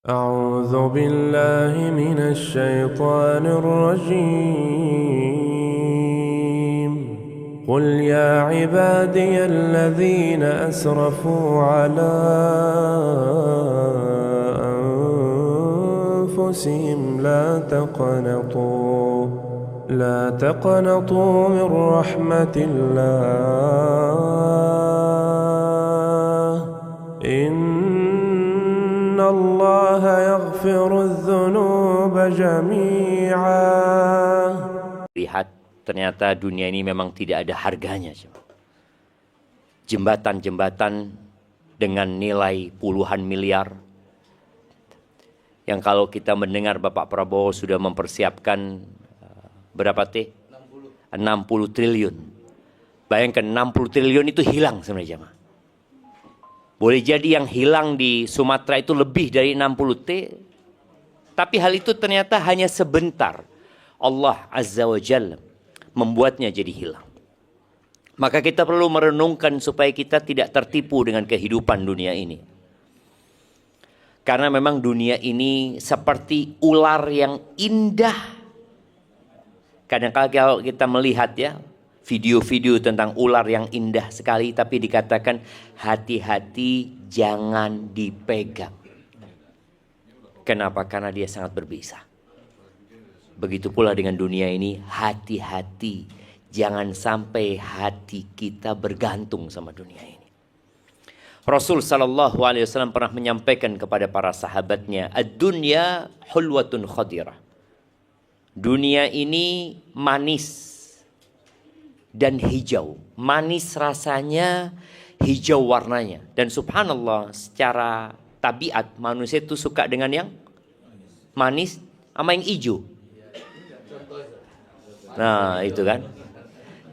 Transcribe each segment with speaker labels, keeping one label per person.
Speaker 1: أعوذ بالله من الشيطان الرجيم قل يا عبادي الذين أسرفوا على أنفسهم لا تقنطوا من رحمة الله إن الله يغفر الذنوب جميعا.
Speaker 2: Lihat, ternyata dunia ini memang tidak ada harganya. Jembatan-jembatan dengan nilai puluhan miliar. Yang kalau kita mendengar Bapak Prabowo sudah mempersiapkan berapa T? 60 triliun. Bayangkan 60 triliun itu hilang sebenarnya, jemaah. Boleh jadi yang hilang di Sumatera itu lebih dari 60 T. Tapi hal itu ternyata hanya sebentar. Allah Azza wa Jalla membuatnya jadi hilang. Maka kita perlu merenungkan supaya kita tidak tertipu dengan kehidupan dunia ini. Karena memang dunia ini seperti ular yang indah. Kadang-kadang kalau kita melihat ya, video-video tentang ular yang indah sekali, tapi dikatakan hati-hati jangan dipegang. Kenapa? Karena dia sangat berbisa. Begitu pula dengan dunia ini, hati-hati jangan sampai hati kita bergantung sama dunia ini. Rasul sallallahu alaihi wasallam pernah menyampaikan kepada para sahabatnya, ad-dunya hulwatun khadirah. Dunia ini manis dan hijau. Manis rasanya, hijau warnanya. Dan subhanallah, secara tabiat manusia itu suka dengan yang manis sama yang hijau. Nah, itu kan.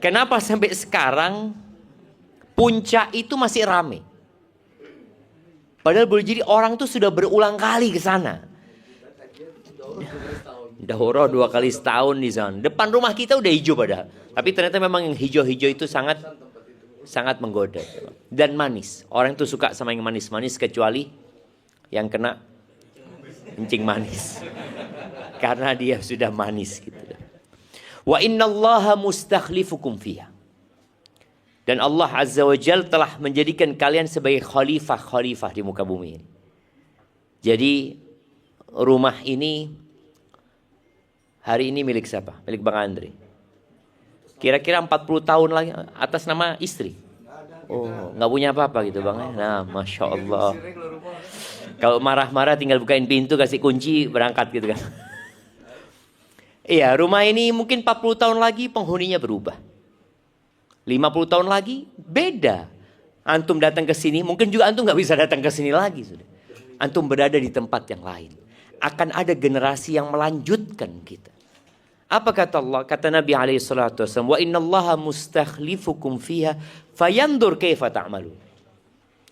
Speaker 2: Kenapa sampai sekarang puncak itu masih rame? Padahal boleh jadi orang tuh sudah berulang kali ke sana. Dahura 2 kali setahun di sana. Depan rumah kita udah hijau padahal. Tapi ternyata memang yang hijau-hijau itu sangat menggoda. Dan manis. Orang tuh suka sama yang manis-manis kecuali yang kena kencing manis. Karena dia sudah manis gitu. Wa innallaha mustakhlifukum fiha. Dan Allah Azza wa Jalla telah menjadikan kalian sebagai khalifah-khalifah di muka bumi ini. Jadi rumah ini hari ini milik siapa? Milik Bang Andre. Kira-kira 40 tahun lagi atas nama istri. Oh, nggak punya apa-apa gitu Bang. Nah, Masya Allah. Kalau marah-marah tinggal bukain pintu, kasih kunci, berangkat gitu kan. Iya, rumah ini mungkin 40 tahun lagi penghuninya berubah. 50 tahun lagi beda. Antum datang ke sini, mungkin juga antum nggak bisa datang ke sini lagi sudah. Antum berada di tempat yang lain. Akan ada generasi yang melanjutkan kita. Apa kata Allah? Kata Nabi SAW, wa innallaha mustakhlifukum fiha fayandur kaifa ta'malun.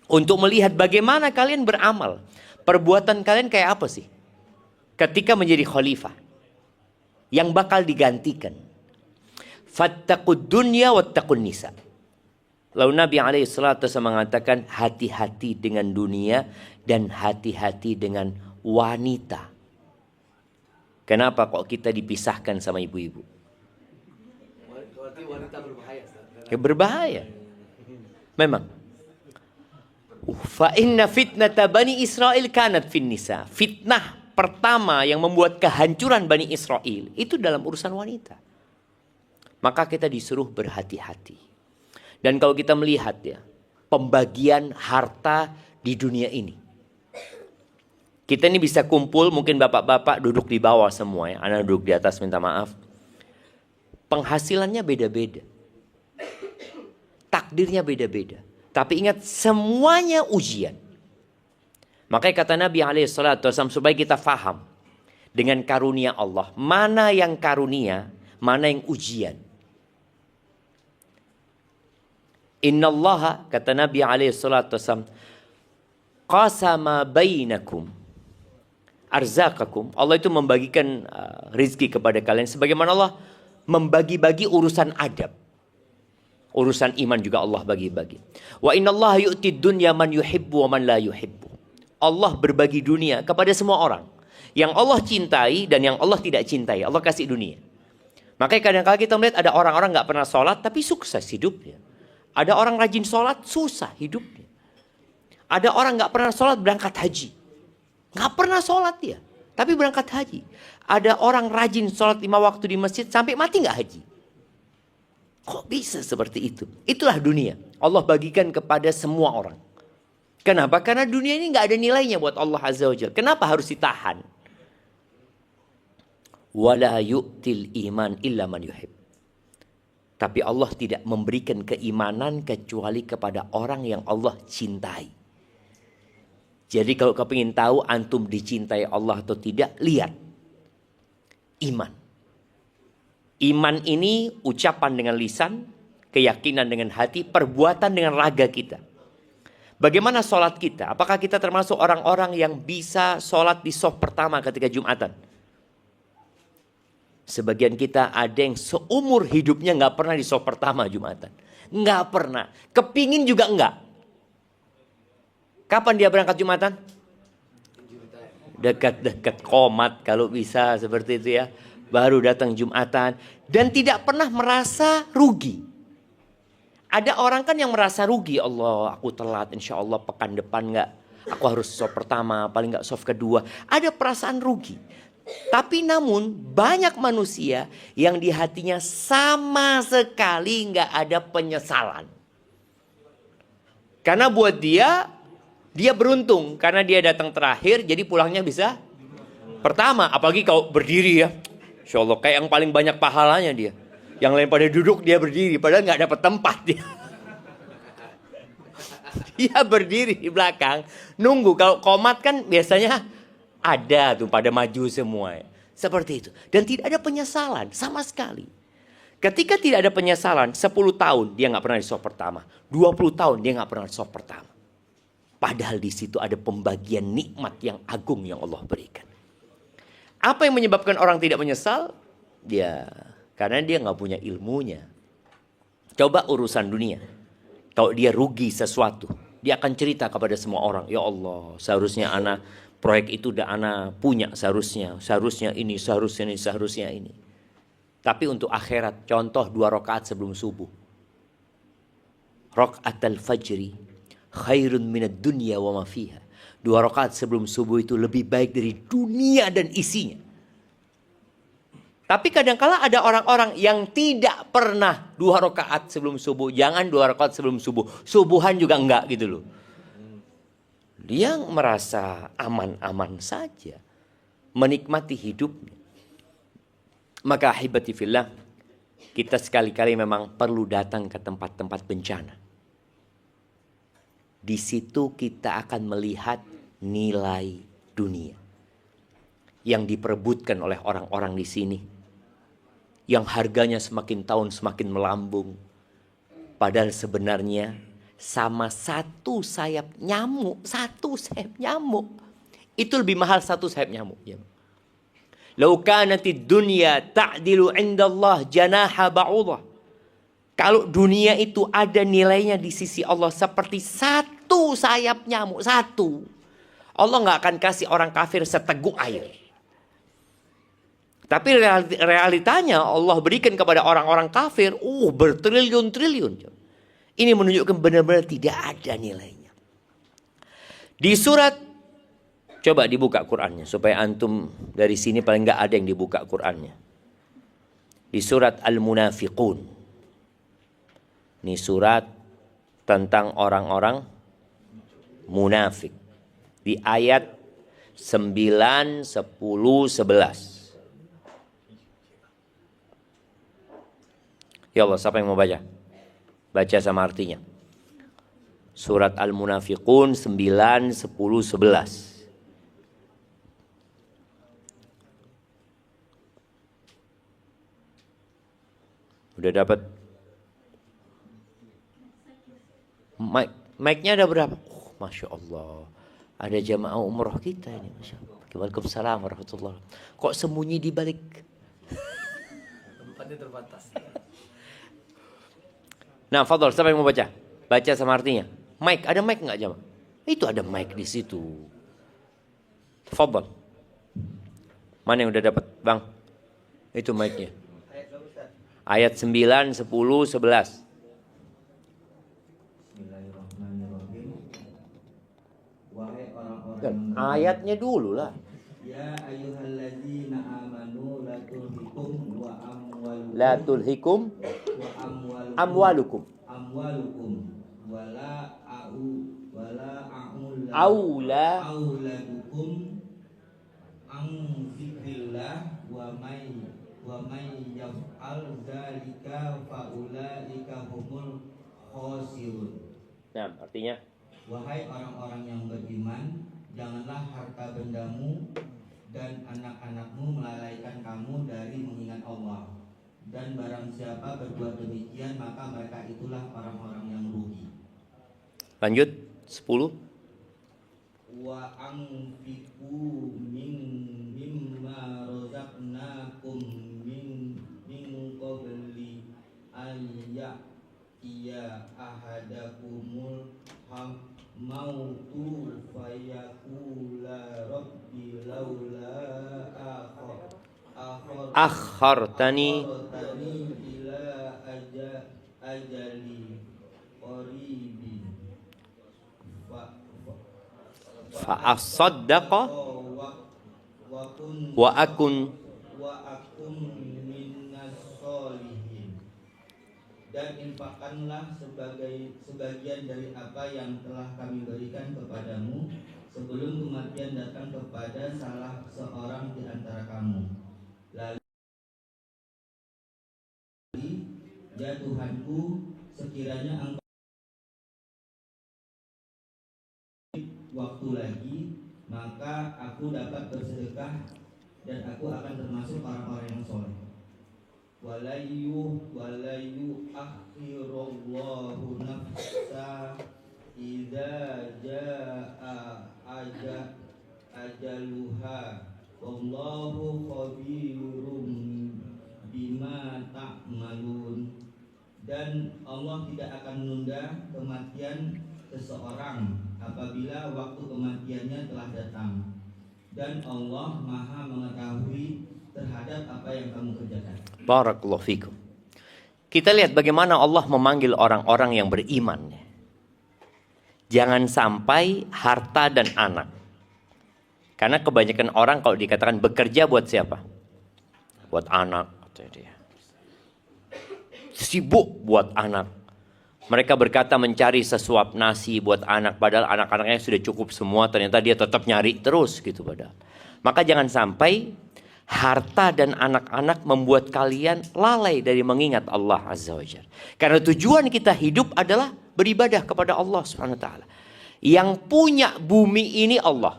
Speaker 2: Untuk melihat bagaimana kalian beramal. Perbuatan kalian kayak apa sih? Ketika menjadi khalifah. Yang bakal digantikan. Fattaqud dunya wattaqun nisa. Lalu Nabi SAW mengatakan hati-hati dengan dunia dan hati-hati dengan wanita. Kenapa kok kita dipisahkan sama ibu-ibu? Wanita berbahaya. Berbahaya. Memang. Fa inna fitnata Bani Israel kanat fin nisa. Fitnah pertama yang membuat kehancuran Bani Israel itu dalam urusan wanita. Maka kita disuruh berhati-hati. Dan kalau kita melihat ya, pembagian harta di dunia ini. Kita ini bisa kumpul, mungkin bapak-bapak duduk di bawah semua ya. Anak duduk di atas, minta maaf. Penghasilannya beda-beda. Takdirnya beda-beda. Tapi ingat, semuanya ujian. Makanya kata Nabi SAW, supaya kita faham dengan karunia Allah. Mana yang karunia, mana yang ujian. Innallaha, kata Nabi SAW, qasama bainakum arzakakum. Allah itu membagikan rizki kepada kalian. Sebagaimana Allah membagi-bagi urusan adab. Urusan iman juga Allah bagi-bagi. Wa innallaha yu'tid dunya man yuhibbu wa man la yuhibbu. Allah berbagi dunia kepada semua orang. Yang Allah cintai dan yang Allah tidak cintai. Allah kasih dunia. Makanya kadang-kadang kita melihat ada orang-orang gak pernah sholat tapi sukses hidupnya. Ada orang rajin sholat susah hidupnya. Ada orang gak pernah sholat berangkat haji. Gak pernah sholat dia, tapi berangkat haji. Ada orang rajin sholat 5 waktu di masjid sampai mati gak haji. Kok bisa seperti itu? Itulah dunia. Allah bagikan kepada semua orang. Kenapa? Karena dunia ini gak ada nilainya buat Allah Azza wa Jalla. Kenapa harus ditahan? Wala yu'til iman illa man yuhib. Tapi Allah tidak memberikan keimanan kecuali kepada orang yang Allah cintai. Jadi kalau kau ingin tahu antum dicintai Allah atau tidak, lihat iman. Iman ini ucapan dengan lisan, keyakinan dengan hati, perbuatan dengan raga kita. Bagaimana sholat kita? Apakah kita termasuk orang-orang yang bisa sholat di shaf pertama ketika Jumatan? Sebagian kita ada yang seumur hidupnya gak pernah di shaf pertama Jumatan. Gak pernah. Kepingin juga enggak. Kapan dia berangkat Jumatan? Dekat-dekat qomat kalau bisa seperti itu ya. Baru datang Jumatan. Dan tidak pernah merasa rugi. Ada orang kan yang merasa rugi. Allah, aku telat, insya Allah pekan depan enggak. Aku harus shaf pertama, paling enggak shaf kedua. Ada perasaan rugi. Tapi namun banyak manusia yang di hatinya sama sekali enggak ada penyesalan. Karena buat dia beruntung. Karena dia datang terakhir, jadi pulangnya bisa pertama. Apalagi kalau berdiri ya. Insya Allah kayak yang paling banyak pahalanya dia. Yang lain pada duduk, dia berdiri. Padahal nggak dapat tempat dia. Dia berdiri di belakang. Nunggu. Kalau komat kan biasanya ada tuh pada maju semua. Seperti itu. Dan tidak ada penyesalan sama sekali. Ketika tidak ada penyesalan, 10 tahun dia nggak pernah di shaf pertama. 20 tahun dia nggak pernah di shaf pertama. Padahal di situ ada pembagian nikmat yang agung yang Allah berikan. Apa yang menyebabkan orang tidak menyesal? Karena dia nggak punya ilmunya. Coba urusan dunia. Kalau dia rugi sesuatu, dia akan cerita kepada semua orang. Ya Allah, seharusnya anak proyek itu udah anak punya seharusnya. Seharusnya ini, seharusnya ini, seharusnya ini. Tapi untuk akhirat, contoh 2 rakaat sebelum subuh. Rakaatul fajri khairun minad dunya wa ma fiha. 2 rakaat sebelum subuh itu lebih baik dari dunia dan isinya. Tapi kadang-kala ada orang-orang yang tidak pernah 2 rakaat sebelum subuh. Jangan 2 rakaat sebelum subuh. Subuhan juga enggak gitu loh. Dia merasa aman-aman saja. Menikmati hidupnya. Maka ahibati fillah, kita sekali-kali memang perlu datang ke tempat-tempat bencana. Di situ kita akan melihat nilai dunia yang diperebutkan oleh orang-orang di sini, yang harganya semakin tahun semakin melambung. Padahal sebenarnya sama satu sayap nyamuk itu lebih mahal satu sayap nyamuk. Lau kanatid dunya ta'dilu indallah janaha ba'udah. Kalau dunia itu ada nilainya di sisi Allah seperti satu sayap nyamuk, satu. Allah nggak akan kasih orang kafir seteguk air. Tapi realitanya Allah berikan kepada orang-orang kafir, bertriliun-triliun. Ini menunjukkan benar-benar tidak ada nilainya. Di surat, coba dibuka Qur'annya supaya antum dari sini paling nggak ada yang dibuka Qur'annya. Di surat Al-Munafiqun. Ini surat tentang orang-orang munafik. Di ayat 9, 10, 11. Ya Allah, siapa yang mau baca? Baca sama artinya. Surat Al-Munafiqun 9, 10, 11. Udah dapat? Mic-nya ada berapa? Masya Allah. Ada jamaah umroh kita ini. Masya Allah. Waalaikumsalam warahmatullahi wabarakatuh. Kok sembunyi di balik? Tempatnya terbatas. Nah, fadhol, siapa yang mau baca? Baca sama artinya. Mic, ada mic nggak jamaah? Itu ada mic di situ. Fadhal. Mana yang udah dapat, Bang? Itu mic-nya. Ayat 9, 10, 11. Dan ayatnya dulu lah.
Speaker 3: Ya ayyuhalladzina amanu la tulhikum
Speaker 2: Amwalukum
Speaker 3: wala auladukum an dzikrillah wa may yaf'al dzalika faulaika humul khasirun.
Speaker 2: Nah, artinya
Speaker 3: Wahai orang-orang yang beriman, janganlah harta bendamu dan anak-anakmu melalaikan kamu dari mengingat Allah. Dan barang siapa berbuat demikian, maka mereka itulah orang-orang yang rugi.
Speaker 2: lanjut 10.
Speaker 3: Wa anfiqu mimma razaqnakum min qabli ayya ahadakumul mautu fayaqula rabbi laula
Speaker 2: Akhartani
Speaker 3: ila ajali qaribin
Speaker 2: fa asaddaqa wa akun
Speaker 3: minas solihin. Dan infakkanlah sebagian dari apa yang telah kami berikan kepadamu sebelum kematian datang kepada salah seorang di antara kamu. Lalu, ya Tuhanku, sekiranya Engkau waktu lagi, maka aku dapat bersedekah dan aku akan termasuk orang-orang yang soleh. Walayu akhirullahu nafsa idza jaa ajaluha wallahu khabirum bima ta'malun. Dan Allah tidak akan menunda kematian seseorang apabila waktu kematiannya telah datang, dan Allah Maha mengetahui terhadap apa yang kamu kerjakan.
Speaker 2: Barakallahu fikum. Kita lihat bagaimana Allah memanggil orang-orang yang beriman. Jangan sampai harta dan anak. Karena kebanyakan orang kalau dikatakan bekerja buat siapa? Buat anak. Sibuk buat anak. Mereka berkata mencari sesuap nasi buat anak. Padahal anak-anaknya sudah cukup semua. Ternyata dia tetap nyari terus gitu padahal. Maka jangan sampai harta dan anak-anak membuat kalian lalai dari mengingat Allah Azza wa Jalla. Karena tujuan kita hidup adalah beribadah kepada Allah Subhanahu wa taala. Yang punya bumi ini Allah.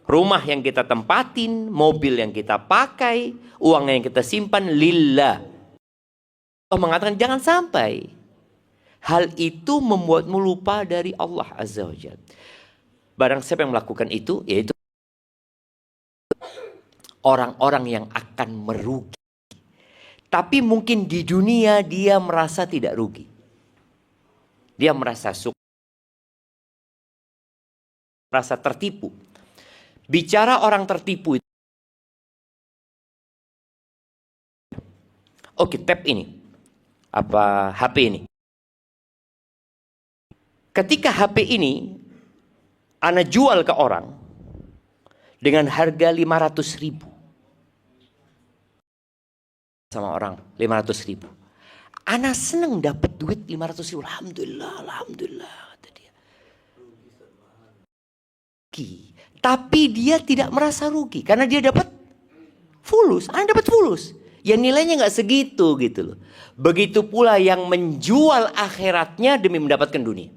Speaker 2: Rumah yang kita tempatin, mobil yang kita pakai, uang yang kita simpan lillah. Allah mengatakan jangan sampai hal itu membuatmu lupa dari Allah Azza wa Jalla. Barang siapa yang melakukan itu, yaitu orang-orang yang akan merugi. Tapi mungkin di dunia dia merasa tidak rugi. Dia merasa suka, merasa tertipu. Bicara orang tertipu itu. Oke, tab ini. Apa HP ini? Ketika HP ini ana jual ke orang dengan harga 500.000 sama orang 500.000, ana seneng dapat duit 500.000. Alhamdulillah kata dia. Tapi dia tidak merasa rugi karena dia dapat fulus. Ana dapat fulus. Ya nilainya nggak segitu gitu loh. Begitu pula yang menjual akhiratnya demi mendapatkan dunia.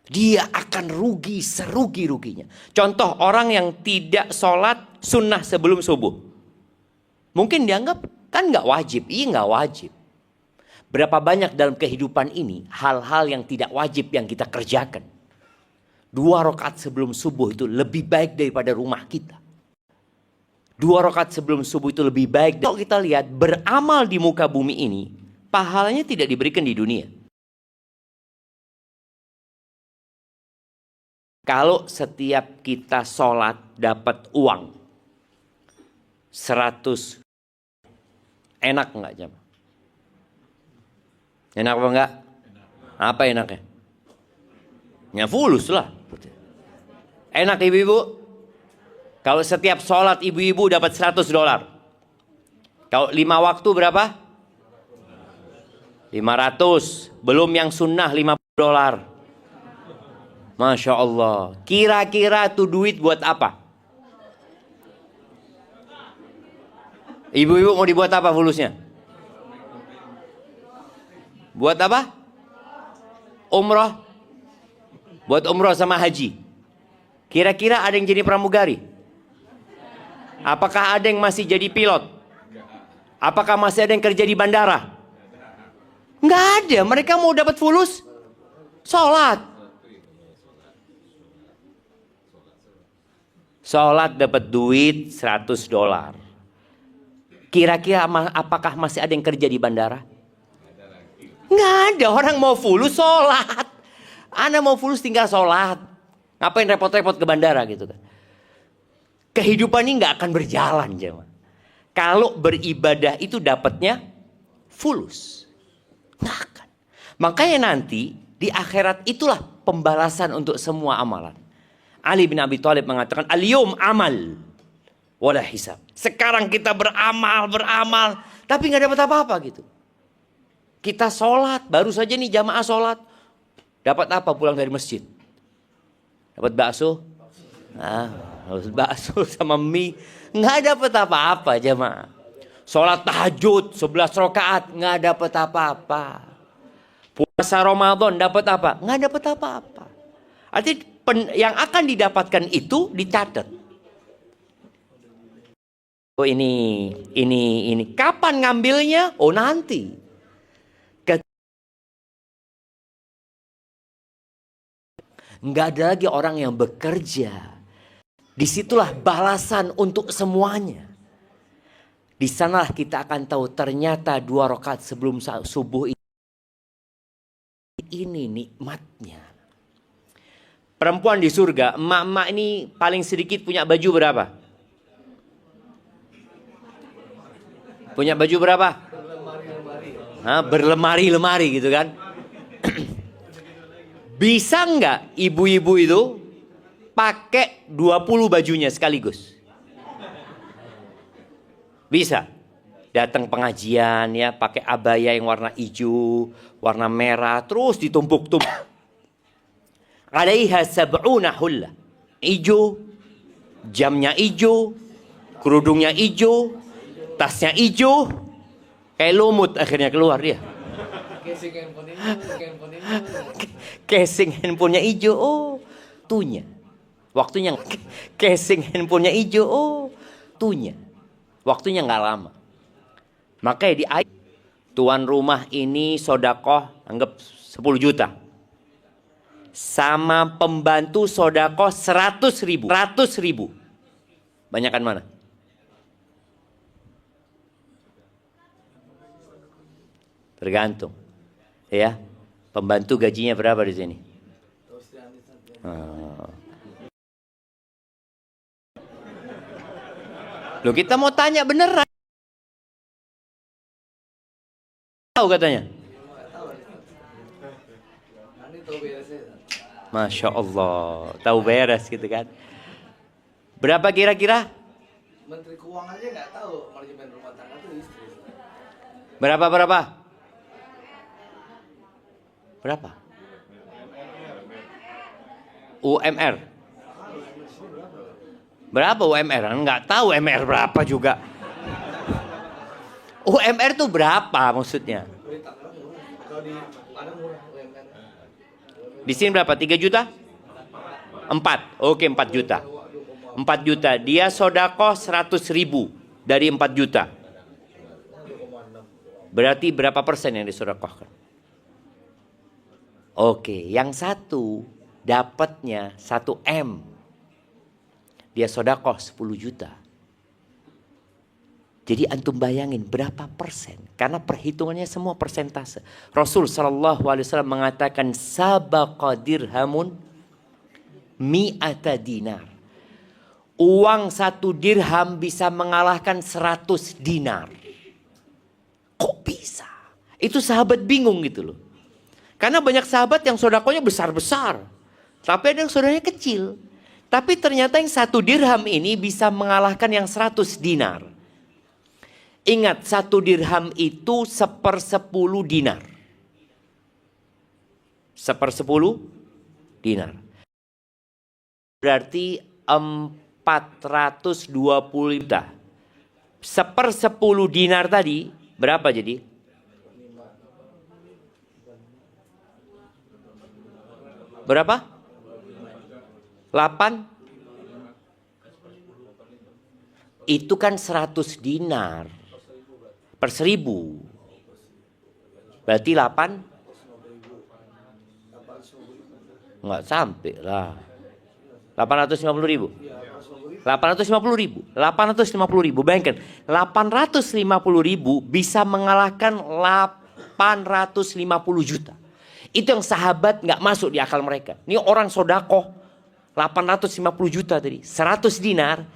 Speaker 2: Dia akan rugi serugi-ruginya. Contoh orang yang tidak sholat sunnah sebelum subuh. Mungkin dianggap kan nggak wajib. Iya nggak wajib. Berapa banyak dalam kehidupan ini hal-hal yang tidak wajib yang kita kerjakan. 2 rakaat sebelum subuh itu lebih baik daripada rumah kita. 2 rakaat sebelum subuh itu lebih baik. Kalau kita lihat beramal di muka bumi ini, pahalanya tidak diberikan di dunia. Kalau setiap kita sholat dapat uang 100, enak nggak jemaah? Enak apa enggak? Apa enaknya? Ya fulus lah. Enak ibu-ibu? Kalau setiap sholat ibu-ibu dapat $100. Kalau 5 waktu berapa? 500. Belum yang sunnah $50. Masya Allah. Kira-kira tuh duit buat apa? Ibu-ibu mau dibuat apa fulusnya? Buat apa? Umroh. Buat umroh sama haji. Kira-kira ada yang jadi pramugari? Apakah ada yang masih jadi pilot? Apakah masih ada yang kerja di bandara? Nggak ada. Mereka mau dapat fulus sholat. Sholat dapat duit $100. Kira-kira apakah masih ada yang kerja di bandara? Nggak ada. Orang mau fulus sholat. Anda mau fulus tinggal sholat. Ngapain repot-repot ke bandara gitu kan? Kehidupan ini nggak akan berjalan, jemaah. Kalau beribadah itu dapatnya fulus. Nggak akan. Makanya nanti di akhirat itulah pembalasan untuk semua amalan. Ali bin Abi Thalib mengatakan, al-yawm amal wala hisab. Sekarang kita beramal, tapi nggak dapat apa-apa gitu. Kita sholat, baru saja nih jamaah sholat. Dapat apa pulang dari masjid? Dapat bakso? Bakso sama mie. Nggak dapat apa-apa jemaah. Sholat tahajud 11 rakaat nggak dapat apa-apa. Puasa Ramadan dapat apa? Nggak dapat apa-apa. Artinya yang akan didapatkan itu dicatat. Oh ini. Kapan ngambilnya? Oh nanti. Nggak ada lagi orang yang bekerja. Disitulah balasan untuk semuanya. Di sanalah kita akan tahu ternyata 2 rakaat sebelum subuh ini nikmatnya. Perempuan di surga, emak-emak ini paling sedikit punya baju berapa? Punya baju berapa? Berlemari-lemari gitu kan. Bisa nggak ibu-ibu itu pakai 20 bajunya sekaligus? Bisa. Datang pengajian ya, pakai abaya yang warna hijau, warna merah, terus ditumpuk-tumpuk. Alaiha sab'una hulla. Hijau, jamnya hijau, kerudungnya hijau, tasnya hijau. Kayak lumut akhirnya keluar dia. Casing handphonenya hijau. Oh, tuhnya. Waktunya casing handphonenya hijau. Oh, tuhnya. Waktunya nggak lama. Makanya di ayat tuan rumah ini sodakoh anggap 10 juta. Sama pembantu sodakoh 100.000. 100.000. Banyakan mana? Tergantung. Ya. Pembantu gajinya berapa di sini? Loh kita mau tanya beneran. Tahu katanya. Masya Allah. Tahu beres gitu kan. Berapa kira-kira?
Speaker 4: Menteri Keuangan aja nggak tahu manajemen rumah tangga itu istri.
Speaker 2: Berapa? Berapa? UMR. Berapa UMR? Nggak tahu UMR berapa juga. UMR tuh berapa maksudnya? Di sini berapa? 3 juta? 4. Oke, 4 juta. 4 juta. Dia sodakoh 100.000 dari 4 juta. Berarti berapa persen yang disodakohkan? Oke, yang satu dapatnya 1 M. Dia sodakoh 10 juta. Jadi antum bayangin berapa persen? Karena perhitungannya semua persentase. Rasul SAW mengatakan sabaqa dirhamun mi'ata dinar. Uang 1 dirham bisa mengalahkan 100 dinar. Kok bisa? Itu sahabat bingung gitu loh. Karena banyak sahabat yang sodakonya besar-besar. Tapi ada yang sodakanya kecil. Tapi ternyata yang 1 dirham ini bisa mengalahkan yang 100 dinar. Ingat, 1 dirham itu 1/10 dinar. 1/10 dinar. Berarti 420 juta. 1/10 dinar tadi berapa jadi? Berapa? 8? Itu kan 100 dinar per 1000. Berarti 8? Enggak sampai lah. 850 ribu. 850 ribu. 850 ribu. Bayangkan. 850 ribu bisa mengalahkan 850 juta. Itu yang sahabat nggak masuk di akal mereka. Ini orang sodakoh 850 juta tadi. 100 dinar.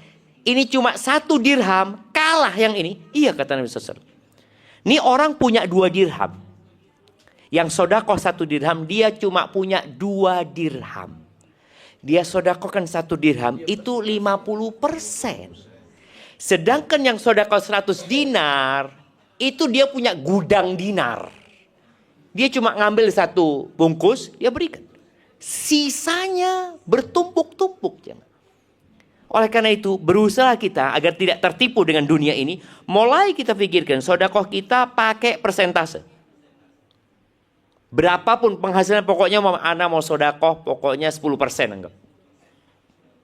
Speaker 2: Ini cuma 1 dirham. Kalah yang ini. Iya kata Nabi SAW. Ini orang punya 2 dirham. Yang sodakoh 1 dirham. Dia cuma punya 2 dirham. Dia sodakohkan 1 dirham. Itu 50%. Sedangkan yang sodakoh 100 dinar. Itu dia punya gudang dinar. Dia cuma ngambil 1 bungkus, dia berikan. Sisanya bertumpuk-tumpuk. Oleh karena itu, berusaha kita agar tidak tertipu dengan dunia ini. Mulai kita pikirkan, sodakoh kita pakai persentase. Berapapun penghasilan, pokoknya anak mau sodakoh, pokoknya 10% anggap.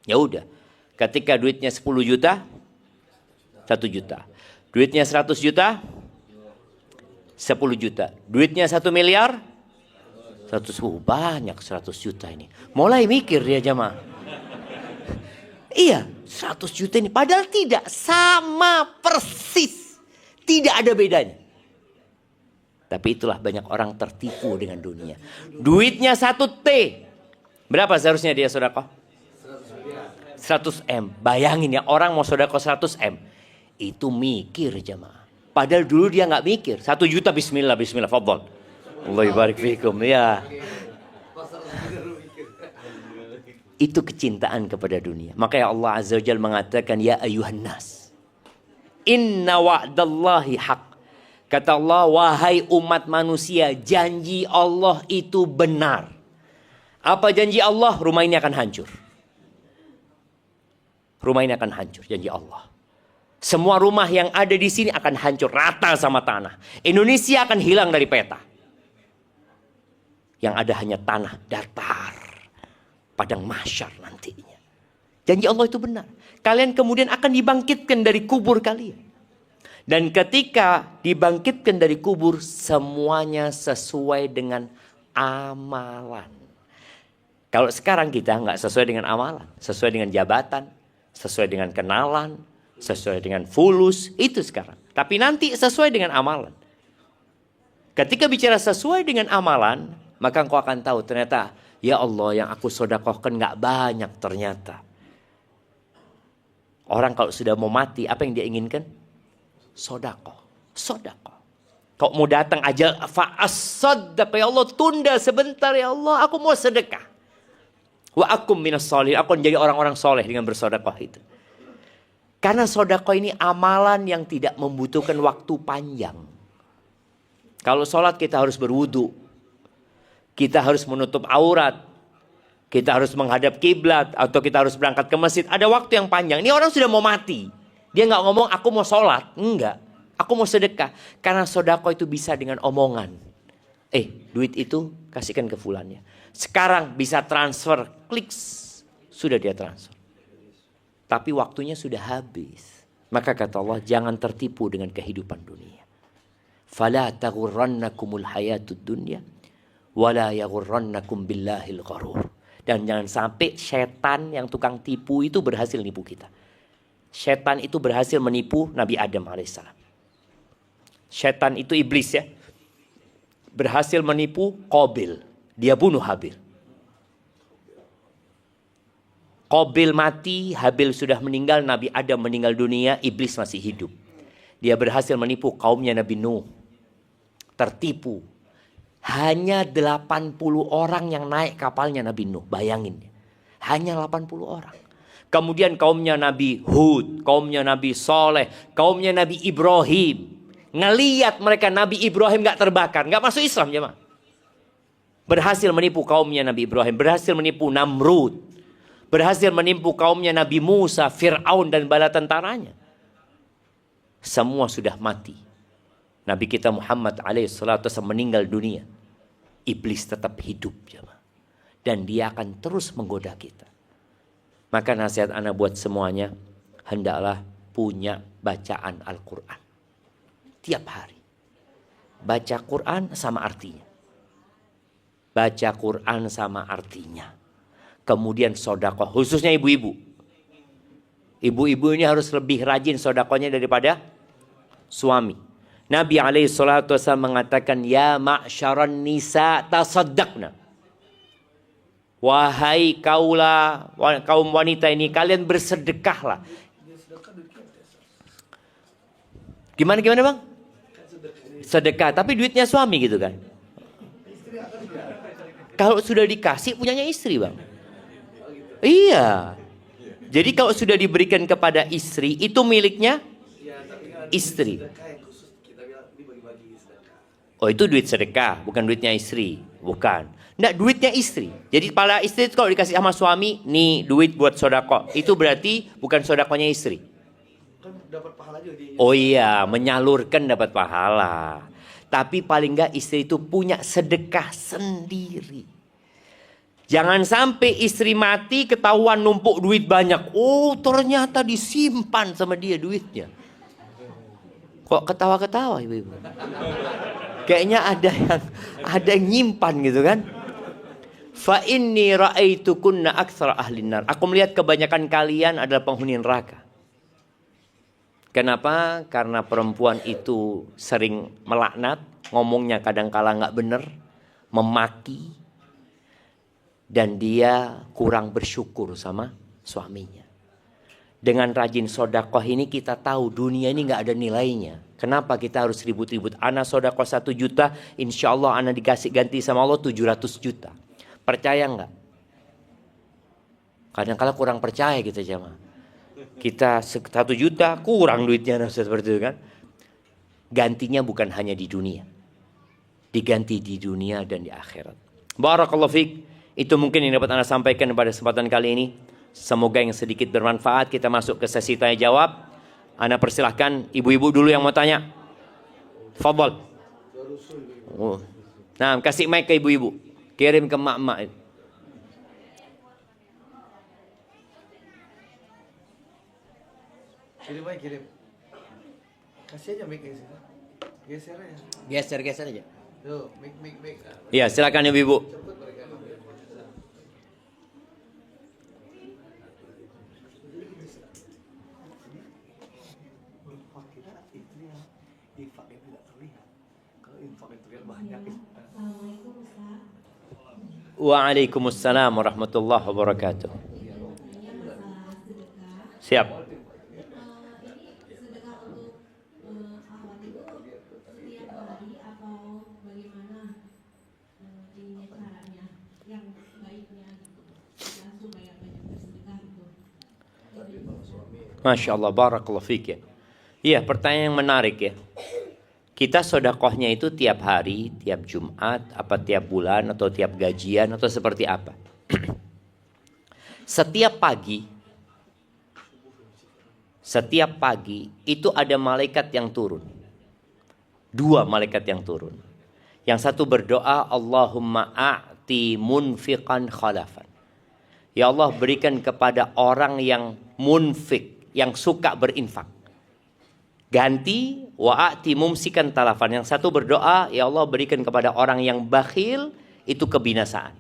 Speaker 2: Ya udah, ketika duitnya 10 juta, 1 juta. Duitnya 100 juta, 10 juta. Duitnya 1 miliar, 100 banyak 100 juta ini. Mulai mikir dia jamaah. Iya, 100 juta ini. Padahal tidak, sama persis. Tidak ada bedanya. Tapi itulah banyak orang tertipu dengan dunia. Duitnya 1 T. Berapa seharusnya dia sodakoh? 100 M. Bayangin ya, orang mau sodakoh 100 M. Itu mikir jamaah. Padahal dulu dia nggak mikir. 1 juta bismillah, bismillah, fadhol. Allah barik fikum. Ya. Itu kecintaan kepada dunia. Makanya Allah Azza wa Jalla mengatakan, ya ayuhan nas. Inna wa'dallahi haq. Kata Allah, wahai umat manusia, janji Allah itu benar. Apa janji Allah? Rumah ini akan hancur. Rumah ini akan hancur, janji Allah. Semua rumah yang ada di sini akan hancur rata sama tanah. Indonesia akan hilang dari peta. Yang ada hanya tanah datar. Padang mahsyar nantinya. Janji Allah itu benar. Kalian kemudian akan dibangkitkan dari kubur kalian. Dan ketika dibangkitkan dari kubur, semuanya sesuai dengan amalan. Kalau sekarang kita nggak sesuai dengan amalan. Sesuai dengan jabatan. Sesuai dengan kenalan. Sesuai dengan fulus, itu sekarang. Tapi nanti sesuai dengan amalan. Ketika bicara sesuai dengan amalan, maka engkau akan tahu ternyata, ya Allah yang aku sodakohkan gak banyak ternyata. Orang kalau sudah mau mati, apa yang dia inginkan? Sodakoh. Sodakoh. Kau mau datang ajal, fa'as-sadaq, ya Allah tunda sebentar ya Allah, aku mau sedekah. Wa akum minas solih, aku menjadi orang-orang soleh dengan bersodakoh itu. Karena sodakoh ini amalan yang tidak membutuhkan waktu panjang. Kalau sholat kita harus berwudu. Kita harus menutup aurat. Kita harus menghadap kiblat. Atau kita harus berangkat ke masjid. Ada waktu yang panjang. Ini orang sudah mau mati. Dia nggak ngomong aku mau sholat. Enggak. Aku mau sedekah. Karena sodakoh itu bisa dengan omongan. Duit itu kasihkan ke fulannya. Sekarang bisa transfer. Klik. Sudah dia transfer. Tapi waktunya sudah habis. Maka kata Allah, jangan tertipu dengan kehidupan dunia. Fala taghurrannakumul hayatud dunya wala yaghurrannakum billahil gharur. Dan jangan sampai setan yang tukang tipu itu berhasil nipu kita. Setan itu berhasil menipu Nabi Adam alaihissalam. Setan itu iblis ya. Berhasil menipu Qabil. Dia bunuh Habil. Qabil mati, Habil sudah meninggal, Nabi Adam meninggal dunia, iblis masih hidup. Dia berhasil menipu kaumnya Nabi Nuh. Tertipu. Hanya 80 orang yang naik kapalnya Nabi Nuh. Bayangin. Hanya 80 orang. Kemudian kaumnya Nabi Hud, kaumnya Nabi Soleh, kaumnya Nabi Ibrahim. Ngeliat mereka Nabi Ibrahim gak terbakar. Gak masuk Islam jemaah. Berhasil menipu kaumnya Nabi Ibrahim. Berhasil menipu Namrud. Berhasil menipu kaumnya Nabi Musa, Fir'aun dan bala tentaranya. Semua sudah mati. Nabi kita Muhammad alaihissalam meninggal dunia. Iblis tetap hidup jemaah. Dan dia akan terus menggoda kita. Maka nasihat ana buat semuanya, hendaklah punya bacaan Al-Quran. Tiap hari. Baca Quran sama artinya. Baca Quran sama artinya. Kemudian sodakoh. Khususnya ibu-ibu. Ibu-ibu ini harus lebih rajin sodakohnya daripada suami. Nabi SAW mengatakan, ya ma'syaran nisa tasaddaqna. Wahai kaum wanita ini, kalian bersedekahlah. Gimana bang? Sedekah, tapi duitnya suami gitu kan. Kalau sudah dikasih punyanya istri bang. Iya. Jadi kalau sudah diberikan kepada istri, itu miliknya istri. Oh itu duit sedekah, bukan duitnya istri. Bukan. Nggak, duitnya istri. Jadi para istri itu kalau dikasih sama suami, nih duit buat sodako. Itu berarti bukan sodakonya istri.
Speaker 4: Kan dapat pahala juga dia.
Speaker 2: Oh iya, menyalurkan dapat pahala. Tapi paling nggak istri itu punya sedekah sendiri. Jangan sampai istri mati ketahuan numpuk duit banyak. Oh ternyata disimpan sama dia duitnya. Kok ketawa-ketawa ibu-ibu? Kayaknya ada yang nyimpan gitu kan. Fa inni ra'aitukunna aktsara ahlin nar. Aku melihat kebanyakan kalian adalah penghuni neraka. Kenapa? Karena perempuan itu sering melaknat, ngomongnya kadang-kala nggak benar, memaki, dan dia kurang bersyukur sama suaminya. Dengan rajin sodakoh ini kita tahu dunia ini nggak ada nilainya. Kenapa kita harus ribut-ribut? Ana sodakoh 1 juta, insya Allah ana dikasih ganti sama Allah 700 juta. Percaya nggak? Kadang-kala kurang percaya kita jemaah. Kita 1 juta kurang duitnya seperti itu kan. Gantinya bukan hanya di dunia. Diganti di dunia dan di akhirat. Barakallahu fiik. Itu mungkin yang dapat Anda sampaikan pada kesempatan kali ini. Semoga yang sedikit bermanfaat. Kita masuk ke sesi tanya jawab. Anda persilahkan ibu-ibu dulu yang mau tanya. Fadhal. Oh. Nah, kasih mic ke ibu-ibu. Kirim ke mak-mak.
Speaker 4: Kirim aja, kirim. Kasih aja mic-nya sini. Geser aja.
Speaker 2: Geser aja.
Speaker 4: Tuh, mic.
Speaker 2: Iya, silakan ibu-ibu.
Speaker 4: Cepet mereka. Infak itu tidak terlihat. Kalau infak itu terlihat banyak.
Speaker 2: Waalaikumsalam warahmatullahi wabarakatuh. Siap. Masya Allah, barakallahu fiik ya. Iya, pertanyaan yang menarik ya. Kita sodakohnya itu tiap hari, tiap Jumat, apa tiap bulan, atau tiap gajian, atau seperti apa? Setiap pagi itu ada malaikat yang turun. 2 malaikat yang turun. Yang satu berdoa, Allahumma a'ti munfiqan khalafan. Ya Allah, berikan kepada orang yang munfik, yang suka berinfak. Ganti wa'ati mumsikan talafan. Yang satu berdoa, ya Allah berikan kepada orang yang bakhil, itu kebinasaan.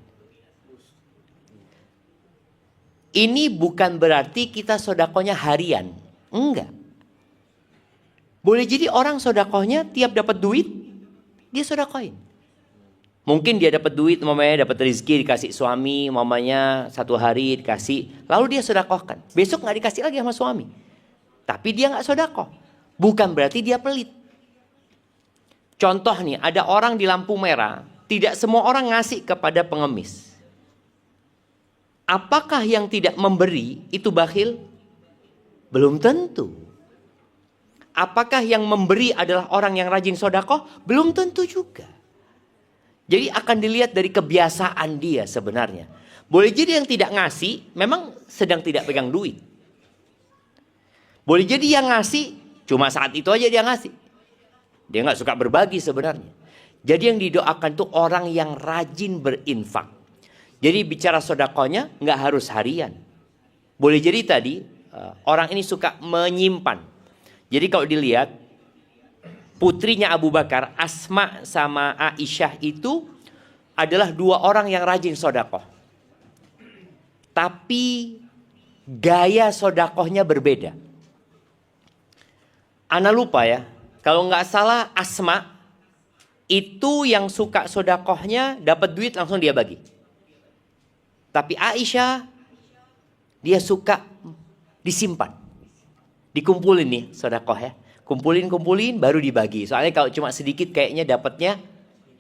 Speaker 2: Ini bukan berarti kita sodakohnya harian. Enggak. Boleh jadi orang sodakohnya tiap dapat duit, dia sodakohin. Mungkin dia dapat duit, mamanya dapat rezeki, dikasih suami, mamanya 1 hari dikasih, lalu dia sedekahkan. Besok nggak dikasih lagi sama suami. Tapi dia nggak sedekah. Bukan berarti dia pelit. Contoh nih, ada orang di lampu merah, tidak semua orang ngasih kepada pengemis. Apakah yang tidak memberi itu bakhil? Belum tentu. Apakah yang memberi adalah orang yang rajin sedekah? Belum tentu juga. Jadi akan dilihat dari kebiasaan dia sebenarnya. Boleh jadi yang tidak ngasih memang sedang tidak pegang duit. Boleh jadi yang ngasih cuma saat itu aja dia ngasih. Dia nggak suka berbagi sebenarnya. Jadi yang didoakan tuh orang yang rajin berinfak. Jadi bicara sedekahnya nggak harus harian. Boleh jadi tadi orang ini suka menyimpan. Jadi kalau dilihat putrinya Abu Bakar, Asma sama Aisyah itu adalah 2 orang yang rajin sedekah. Tapi gaya sedekahnya berbeda. Ana lupa ya, kalau nggak salah Asma itu yang suka sedekahnya dapat duit langsung dia bagi. Tapi Aisyah dia suka disimpan, dikumpulin nih sedekah ya. Kumpulin baru dibagi. Soalnya kalau cuma sedikit kayaknya dapatnya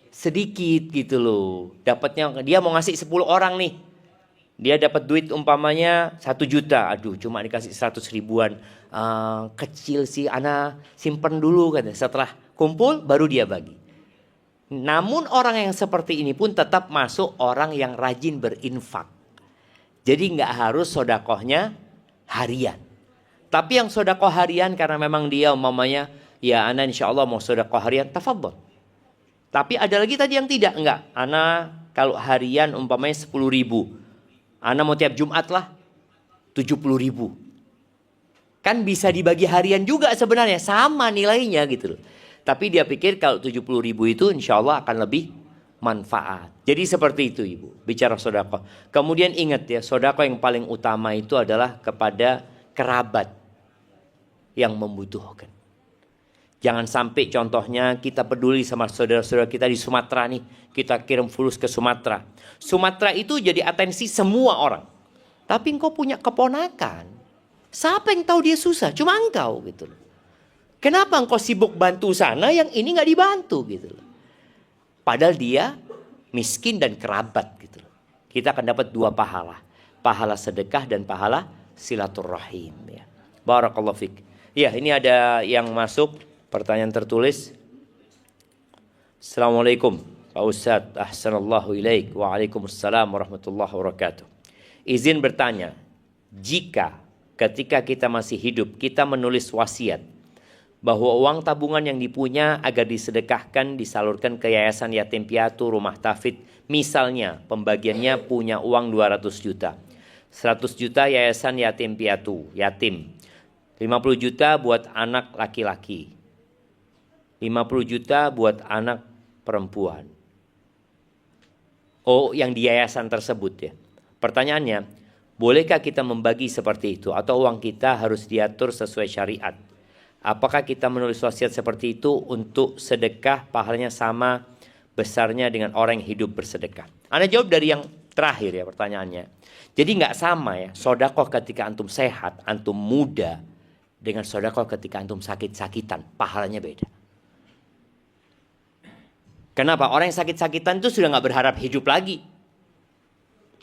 Speaker 2: sedikit gitu loh. Dapatnya dia mau ngasih 10 orang nih. Dia dapat duit umpamanya 1 juta. Aduh cuma dikasih 100 ribuan. Kecil sih, ana simpen dulu kan. Setelah kumpul baru dia bagi. Namun orang yang seperti ini pun tetap masuk orang yang rajin berinfak. Jadi nggak harus sedekahnya harian. Tapi yang sedekah harian karena memang dia umpamanya ya ana insya Allah mau sedekah harian, tafadhol. Tapi ada lagi tadi yang tidak, enggak. Ana kalau harian umpamanya 10 ribu. Ana mau tiap Jumat lah 70 ribu. Kan bisa dibagi harian juga sebenarnya, sama nilainya gitu loh. Tapi dia pikir kalau 70 ribu itu insya Allah akan lebih manfaat. Jadi seperti itu ibu, bicara sedekah. Kemudian ingat ya, sedekah yang paling utama itu adalah kepada kerabat yang membutuhkan. Jangan sampai contohnya kita peduli sama saudara-saudara kita di Sumatera nih. Kita kirim fulus ke Sumatera. Sumatera itu jadi atensi semua orang. Tapi engkau punya keponakan. Siapa yang tahu dia susah? Cuma engkau gitu loh. Kenapa engkau sibuk bantu sana yang ini gak dibantu gitu loh. Padahal dia miskin dan kerabat gitu loh. Kita akan dapat 2 pahala. Pahala sedekah dan pahala silaturrahim ya. Barakallahu fiik. Ya, ini ada yang masuk pertanyaan tertulis. Assalamualaikum Pak Ustadz, ahsanallahu ilaik. Waalaikumsalam warahmatullahi wabarakatuh. Izin bertanya, jika ketika kita masih hidup kita menulis wasiat bahwa uang tabungan yang dipunya agar disedekahkan disalurkan ke yayasan yatim piatu, rumah tafid, misalnya pembagiannya punya uang 200 juta. 100 juta yayasan yatim piatu, yatim. 50 juta buat anak laki-laki. 50 juta buat anak perempuan. Oh, yang di yayasan tersebut ya. Pertanyaannya, bolehkah kita membagi seperti itu? Atau uang kita harus diatur sesuai syariat? Apakah kita menulis wasiat seperti itu untuk sedekah pahalanya sama besarnya dengan orang yang hidup bersedekah? Anda jawab dari yang terakhir ya pertanyaannya. Jadi nggak sama ya, sedekah ketika antum sehat, antum muda, dengan sedekah ketika antum sakit-sakitan, pahalanya beda. Kenapa? Orang yang sakit-sakitan itu sudah nggak berharap hidup lagi.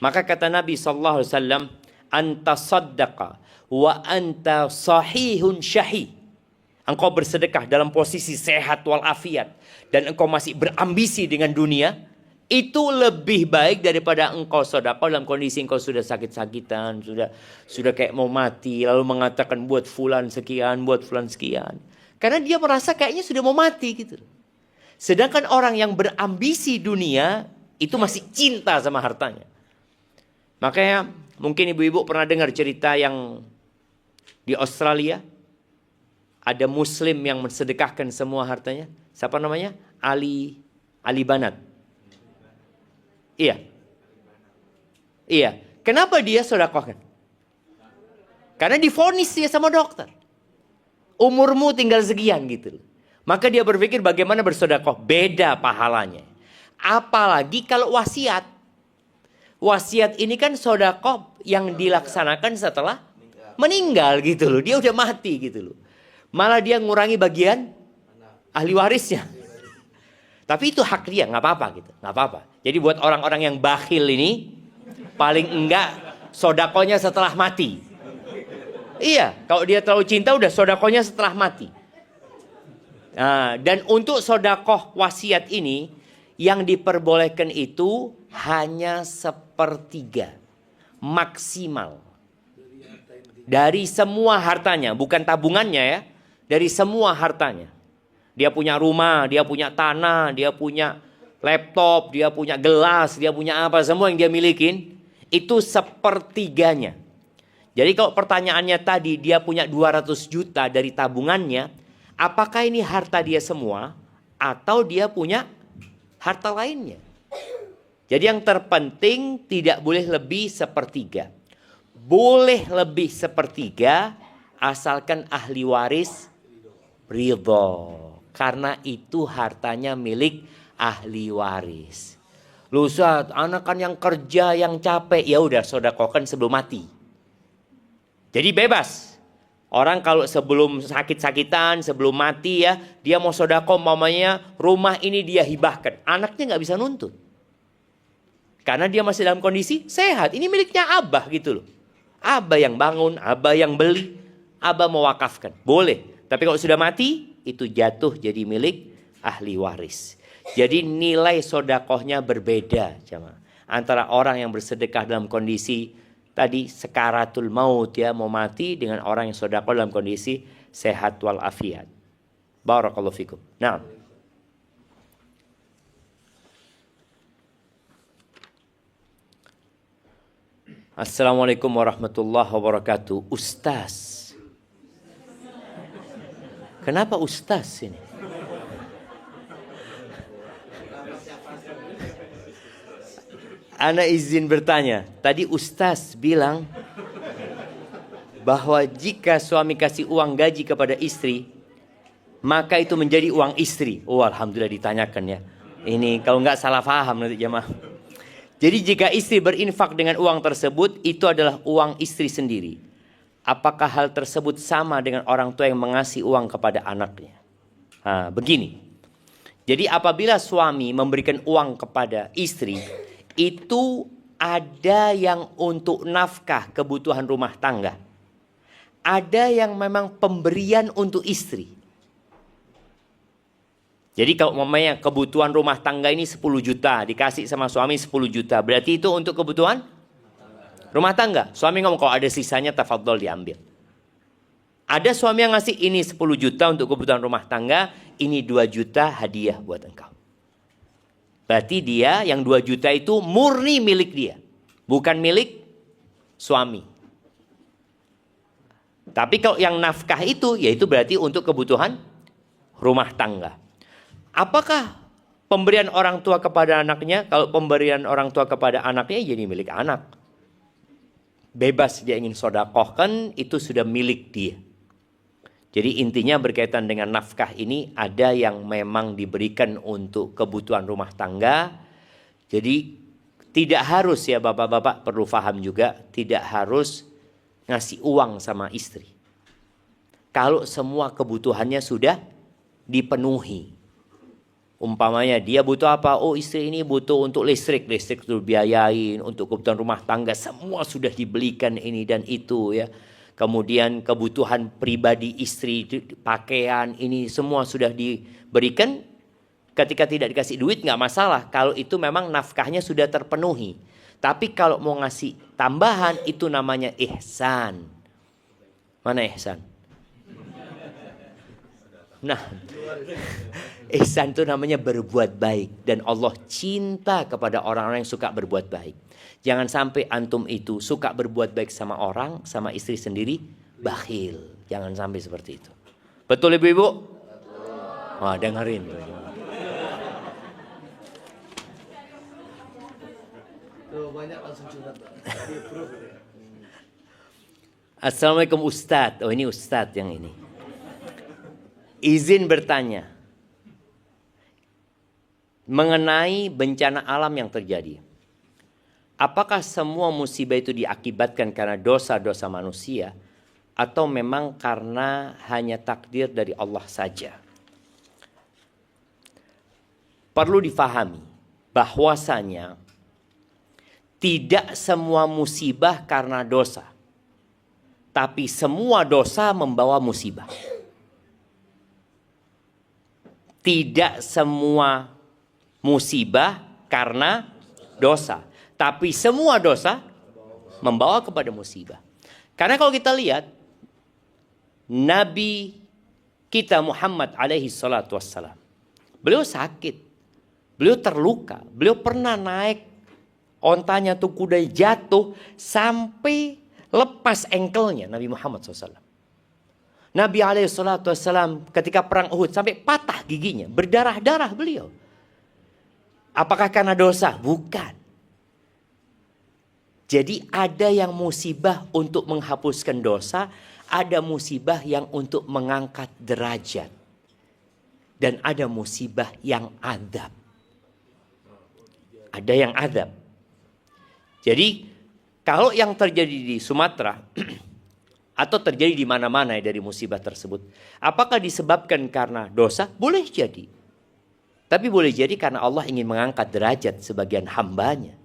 Speaker 2: Maka kata Nabi SAW, anta saddaqa wa anta sahihun syahih. Engkau bersedekah dalam posisi sehat walafiat dan engkau masih berambisi dengan dunia, itu lebih baik daripada engkau sedekah dalam kondisi engkau sudah sakit-sakitan, sudah kayak mau mati, lalu mengatakan buat fulan sekian, buat fulan sekian. Karena dia merasa kayaknya sudah mau mati gitu. Sedangkan orang yang berambisi dunia itu masih cinta sama hartanya. Makanya mungkin ibu-ibu pernah dengar cerita yang di Australia ada muslim yang mensedekahkan semua hartanya. Siapa namanya? Ali Banat. Iya. Kenapa dia sedekahkan? Karena divonis dia sama dokter. Umurmu tinggal sekian gitu. Maka dia berpikir bagaimana bersedekah. Beda pahalanya. Apalagi kalau wasiat. Wasiat ini kan sedekah yang dilaksanakan setelah meninggal gitu loh. Dia udah mati gitu loh. Malah dia ngurangi bagian ahli warisnya. Tapi itu hak dia, nggak apa-apa gitu, nggak apa-apa. Jadi buat orang-orang yang bakhil ini, paling enggak sodakonya setelah mati. Iya, kalau dia terlalu cinta udah sodakonya setelah mati. Nah, dan untuk sodakoh wasiat ini, yang diperbolehkan itu hanya 1/3 maksimal dari semua hartanya, bukan tabungannya ya, dari semua hartanya. Dia punya rumah, dia punya tanah, dia punya laptop, dia punya gelas, dia punya apa, semua yang dia milikin, itu 1/3-nya. Jadi kalau pertanyaannya tadi, dia punya 200 juta dari tabungannya, apakah ini harta dia semua, atau dia punya harta lainnya? Jadi yang terpenting tidak boleh lebih 1/3. Boleh lebih 1/3, asalkan ahli waris ridho. Karena itu hartanya milik ahli waris. Lu Ustaz, anak kan yang kerja, yang capek, ya udah sedekahkan sebelum mati. Jadi bebas. Orang kalau sebelum sakit-sakitan, sebelum mati ya, dia mau sedekah, mamanya rumah ini dia hibahkan. Anaknya nggak bisa nuntut. Karena dia masih dalam kondisi sehat. Ini miliknya Abah gitu loh. Abah yang bangun, Abah yang beli, Abah mewakafkan. Boleh. Tapi kalau sudah mati, itu jatuh jadi milik ahli waris. Jadi nilai sodakohnya berbeda jemaah. Antara orang yang bersedekah dalam kondisi tadi sekaratul maut ya, mau mati, dengan orang yang sodakoh dalam kondisi sehat walafiat. Barakallahu fikum. Nah, Assalamualaikum warahmatullahi wabarakatuh. Ustaz, kenapa Ustaz ini? Ana izin bertanya. Tadi Ustaz bilang bahwa jika suami kasih uang gaji kepada istri, maka itu menjadi uang istri. Oh, alhamdulillah ditanyakan ya. Ini kalau nggak salah paham nanti jemaah. Jadi jika istri berinfak dengan uang tersebut, itu adalah uang istri sendiri. Apakah hal tersebut sama dengan orang tua yang mengasih uang kepada anaknya? Nah, begini. Jadi apabila suami memberikan uang kepada istri, itu ada yang untuk nafkah kebutuhan rumah tangga. Ada yang memang pemberian untuk istri. Jadi kalau umpamanya kebutuhan rumah tangga ini 10 juta, dikasih sama suami 10 juta. Berarti itu untuk kebutuhan rumah tangga. Suami ngomong kalau ada sisanya tafadhol diambil. Ada suami yang ngasih ini 10 juta untuk kebutuhan rumah tangga, ini 2 juta hadiah buat engkau. Berarti dia yang 2 juta itu murni milik dia. Bukan milik suami. Tapi kalau yang nafkah itu, yaitu berarti untuk kebutuhan rumah tangga. Apakah pemberian orang tua kepada anaknya? Kalau pemberian orang tua kepada anaknya jadi milik anak. Bebas dia ingin sodakohkan, itu sudah milik dia. Jadi intinya berkaitan dengan nafkah ini, ada yang memang diberikan untuk kebutuhan rumah tangga. Jadi tidak harus ya bapak-bapak, perlu paham juga, tidak harus ngasih uang sama istri. Kalau semua kebutuhannya sudah dipenuhi. Umpamanya dia butuh apa? Oh, istri ini butuh untuk listrik itu biayain, untuk kebutuhan rumah tangga semua sudah dibelikan ini dan itu ya. Kemudian kebutuhan pribadi istri, pakaian ini semua sudah diberikan. Ketika tidak dikasih duit nggak masalah, kalau itu memang nafkahnya sudah terpenuhi. Tapi kalau mau ngasih tambahan, itu namanya ihsan. Mana ihsan? Nah, ihsan itu namanya berbuat baik. Dan Allah cinta kepada orang-orang yang suka berbuat baik. Jangan sampai antum itu suka berbuat baik sama orang, sama istri sendiri, bakhil. Jangan sampai seperti itu. Betul ibu-ibu? Wah, dengerin.
Speaker 4: Banyak langsung curhat.
Speaker 2: Assalamualaikum Ustadz. Oh, ini Ustadz yang ini. Izin bertanya. mengenai bencana alam yang terjadi. Apakah semua musibah itu diakibatkan karena dosa-dosa manusia atau memang karena hanya takdir dari Allah saja? Perlu difahami bahwasanya tidak semua musibah karena dosa, tapi semua dosa membawa musibah. Tidak semua musibah karena dosa, tapi semua dosa membawa kepada musibah. Karena kalau kita lihat Nabi kita Muhammad alaihi salatu wassalam, beliau sakit, beliau terluka, beliau pernah naik ontanya tuh kuda jatuh sampai lepas engkelnya Nabi Muhammad SAW. Nabi alaihissalam ketika perang Uhud sampai patah giginya, berdarah-darah beliau. Apakah karena dosa? Bukan. Jadi ada yang musibah untuk menghapuskan dosa, ada musibah yang untuk mengangkat derajat. Dan ada musibah yang azab. Ada yang azab. Jadi kalau yang terjadi di Sumatera atau terjadi di mana-mana dari musibah tersebut, apakah disebabkan karena dosa? Boleh jadi. Tapi boleh jadi karena Allah ingin mengangkat derajat sebagian hambanya.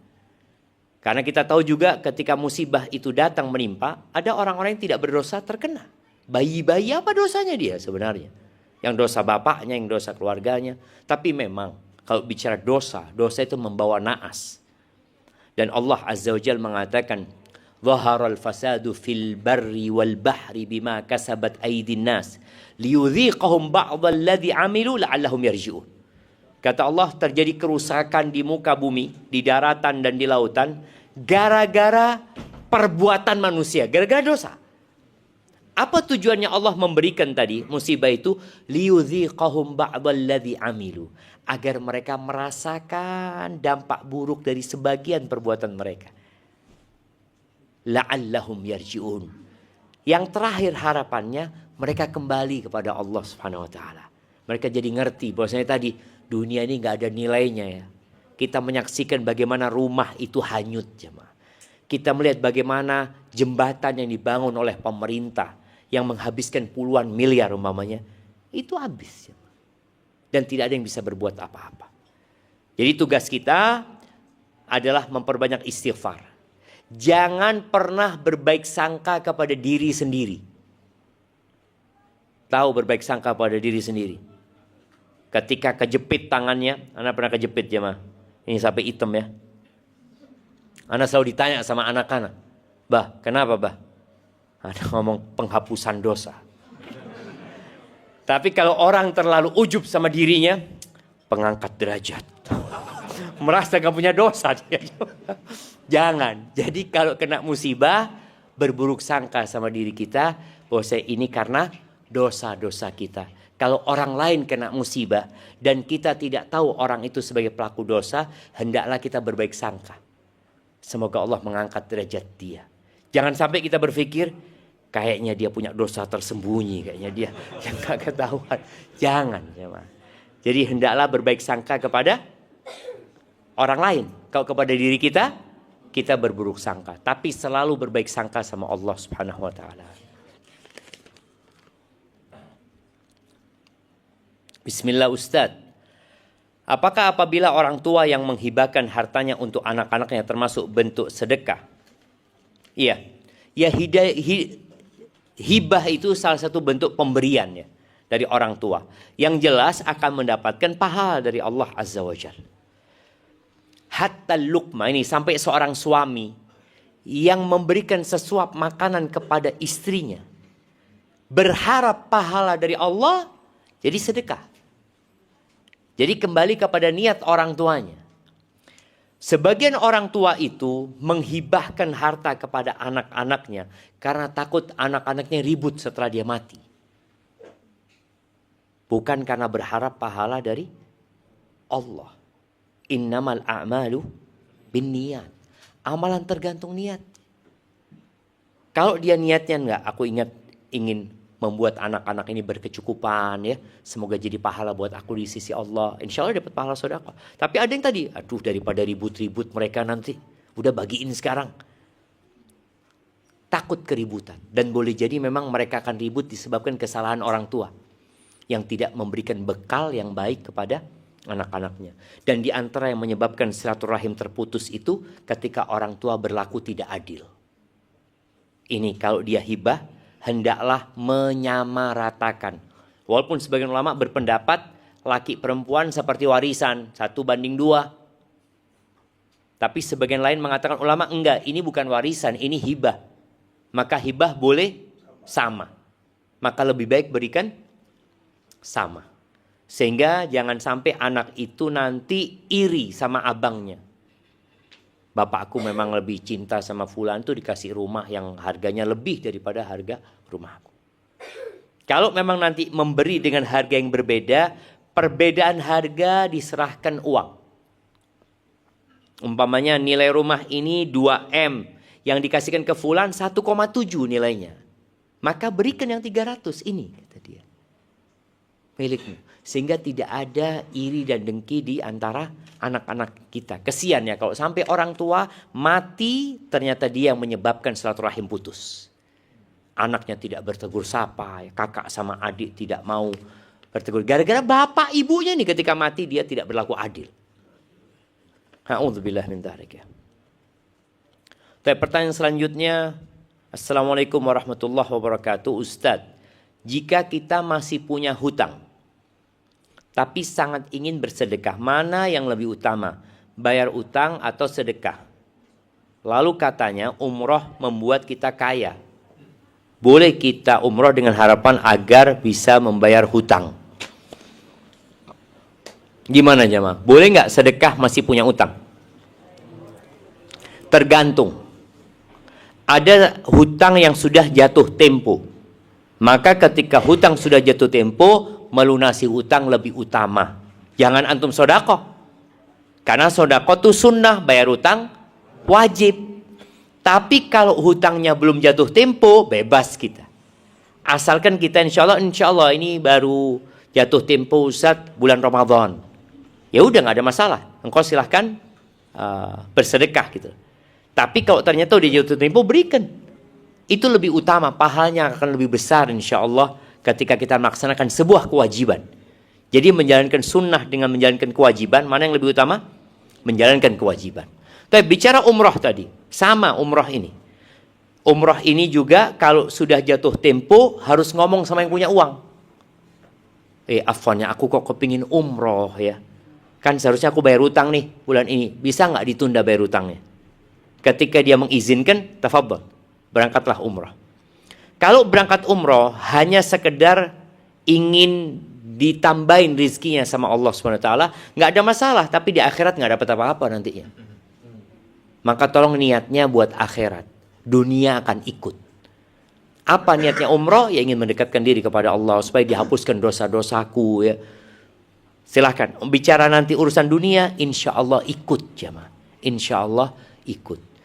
Speaker 2: Karena kita tahu juga ketika musibah itu datang menimpa, ada orang-orang yang tidak berdosa terkena. Bayi-bayi apa dosanya dia sebenarnya? Yang dosa bapaknya, yang dosa keluarganya. Tapi memang kalau bicara dosa, dosa itu membawa naas. Dan Allah Azza wa Jalla mengatakan, "Dhaharal fasadu fil barri wal bahri bima kasabat aydin nas liyudhiqahum ba'dal ladzi 'amilu la'allahum yarji'un." Kata Allah, terjadi kerusakan di muka bumi, di daratan dan di lautan gara-gara perbuatan manusia, gara-gara dosa. Apa tujuannya Allah memberikan tadi musibah itu? Liyudhiqahum ba'dal ladzi 'amilu, agar mereka merasakan dampak buruk dari sebagian perbuatan mereka. La'allahum yarji'un. Yang terakhir harapannya mereka kembali kepada Allah Subhanahu wa taala. Mereka jadi ngerti bahwasanya tadi dunia ini enggak ada nilainya ya. Kita menyaksikan bagaimana rumah itu hanyut jemaah. Kita melihat bagaimana jembatan yang dibangun oleh pemerintah yang menghabiskan puluhan miliar umpamanya itu habis jemaah. Dan tidak ada yang bisa berbuat apa-apa. Jadi tugas kita adalah memperbanyak istighfar. Jangan pernah berbaik sangka kepada diri sendiri. Tahu berbaik sangka pada diri sendiri. Ketika kejepit tangannya, anak pernah kejepit jemaah. Ini sampai hitam ya. Anak selalu ditanya sama anak-anak, "Bah, kenapa bah?" Ada ngomong penghapusan dosa. Tapi kalau orang terlalu ujub sama dirinya, pengangkat derajat. Merasa gak punya dosa. Jangan. Jadi kalau kena musibah, berburuk sangka sama diri kita, bahwa ini karena dosa-dosa kita. Kalau orang lain kena musibah, dan kita tidak tahu orang itu sebagai pelaku dosa, hendaklah kita berbaik sangka. Semoga Allah mengangkat derajat dia. Jangan sampai kita berpikir, kayaknya dia punya dosa tersembunyi, kayaknya dia yang gak ketahuan. Jangan, jemaah. Jadi hendaklah berbaik sangka kepada orang lain. Kalau kepada diri kita, kita berburuk sangka. Tapi selalu berbaik sangka sama Allah Subhanahu wa taala. Bismillah Ustaz. Apakah apabila orang tua yang menghibahkan hartanya untuk anak-anaknya termasuk bentuk sedekah? Iya. Ya hibah itu salah satu bentuk pemberian ya dari orang tua. Yang jelas akan mendapatkan pahala dari Allah Azza wa Jalla. Hatta luqma ini sampai seorang suami yang memberikan sesuap makanan kepada istrinya. Berharap pahala dari Allah jadi sedekah. Jadi kembali kepada niat orang tuanya. Sebagian orang tua itu menghibahkan harta kepada anak-anaknya karena takut anak-anaknya ribut setelah dia mati. Bukan karena berharap pahala dari Allah. Innamal a'malu binniyat. Amalan tergantung niat. Kalau dia niatnya enggak, aku ingin membuat anak-anak ini berkecukupan ya. Semoga jadi pahala buat aku di sisi Allah. Insya Allah dapat pahala sedekah. Tapi ada yang tadi, aduh daripada ribut-ribut mereka nanti, udah bagiin sekarang. Takut keributan. Dan boleh jadi memang mereka akan ribut disebabkan kesalahan orang tua yang tidak memberikan bekal yang baik kepada anak-anaknya. Dan di antara yang menyebabkan silaturahim terputus itu ketika orang tua berlaku tidak adil. Ini kalau dia hibah, hendaklah menyamaratakan. Walaupun sebagian ulama berpendapat laki perempuan seperti warisan 1:2. Tapi sebagian lain mengatakan ulama enggak, ini bukan warisan, ini hibah. Maka hibah boleh sama. Maka lebih baik berikan sama. Sehingga jangan sampai anak itu nanti iri sama abangnya. Bapakku memang lebih cinta sama fulan tuh dikasih rumah yang harganya lebih daripada harga rumahku. Kalau memang nanti memberi dengan harga yang berbeda, perbedaan harga diserahkan uang. Umpamanya nilai rumah ini 2M, yang dikasihkan ke fulan 1,7 nilainya. Maka berikan yang 300 ini, kata dia. Milikmu. Sehingga tidak ada iri dan dengki di antara anak-anak kita. Kesian ya kalau sampai orang tua mati ternyata dia yang menyebabkan silaturahim putus. Anaknya tidak bertegur sapa, kakak sama adik tidak mau bertegur. Gara-gara bapak ibunya nih ketika mati dia tidak berlaku adil. A'udzubillah min dzalik ya. Pertanyaan selanjutnya, Assalamualaikum warahmatullahi wabarakatuh. Ustadz, jika kita masih punya hutang tapi sangat ingin bersedekah, mana yang lebih utama? Bayar utang atau sedekah? Lalu katanya umroh membuat kita kaya. Boleh kita umroh dengan harapan agar bisa membayar hutang? Gimana jemaah? Boleh nggak sedekah masih punya utang? Tergantung. Ada hutang yang sudah jatuh tempo. Maka ketika hutang sudah jatuh tempo, melunasi hutang lebih utama. Jangan antum sodako. Karena sodako itu sunnah, bayar hutang wajib. Tapi kalau hutangnya belum jatuh tempo, bebas kita. Asalkan kita insya Allah ini baru jatuh tempo Ustadz bulan Ramadan. Ya udah nggak ada masalah. Engkau silahkan bersedekah gitu. Tapi kalau ternyata udah jatuh tempo, berikan. Itu lebih utama, pahalanya akan lebih besar insya Allah ketika kita melaksanakan sebuah kewajiban. Jadi menjalankan sunnah dengan menjalankan kewajiban, mana yang lebih utama? Menjalankan kewajiban. Tapi bicara umroh tadi, sama umroh ini. Umroh ini juga kalau sudah jatuh tempo harus ngomong sama yang punya uang. Afwannya aku kok kepingin umroh ya. Kan seharusnya aku bayar utang nih bulan ini. Bisa nggak ditunda bayar utangnya? Ketika dia mengizinkan, tafadhol, berangkatlah umroh. Kalau berangkat umroh hanya sekedar ingin ditambahin rizkinya sama Allah SWT, nggak ada masalah. Tapi di akhirat nggak dapat apa-apa nantinya. Maka tolong niatnya buat akhirat. Dunia akan ikut. Apa niatnya umroh? Ya ingin mendekatkan diri kepada Allah supaya dihapuskan dosa-dosaku ya. Silahkan. Bicara nanti urusan dunia, insya Allah ikut jamaah. Insya Allah ikut.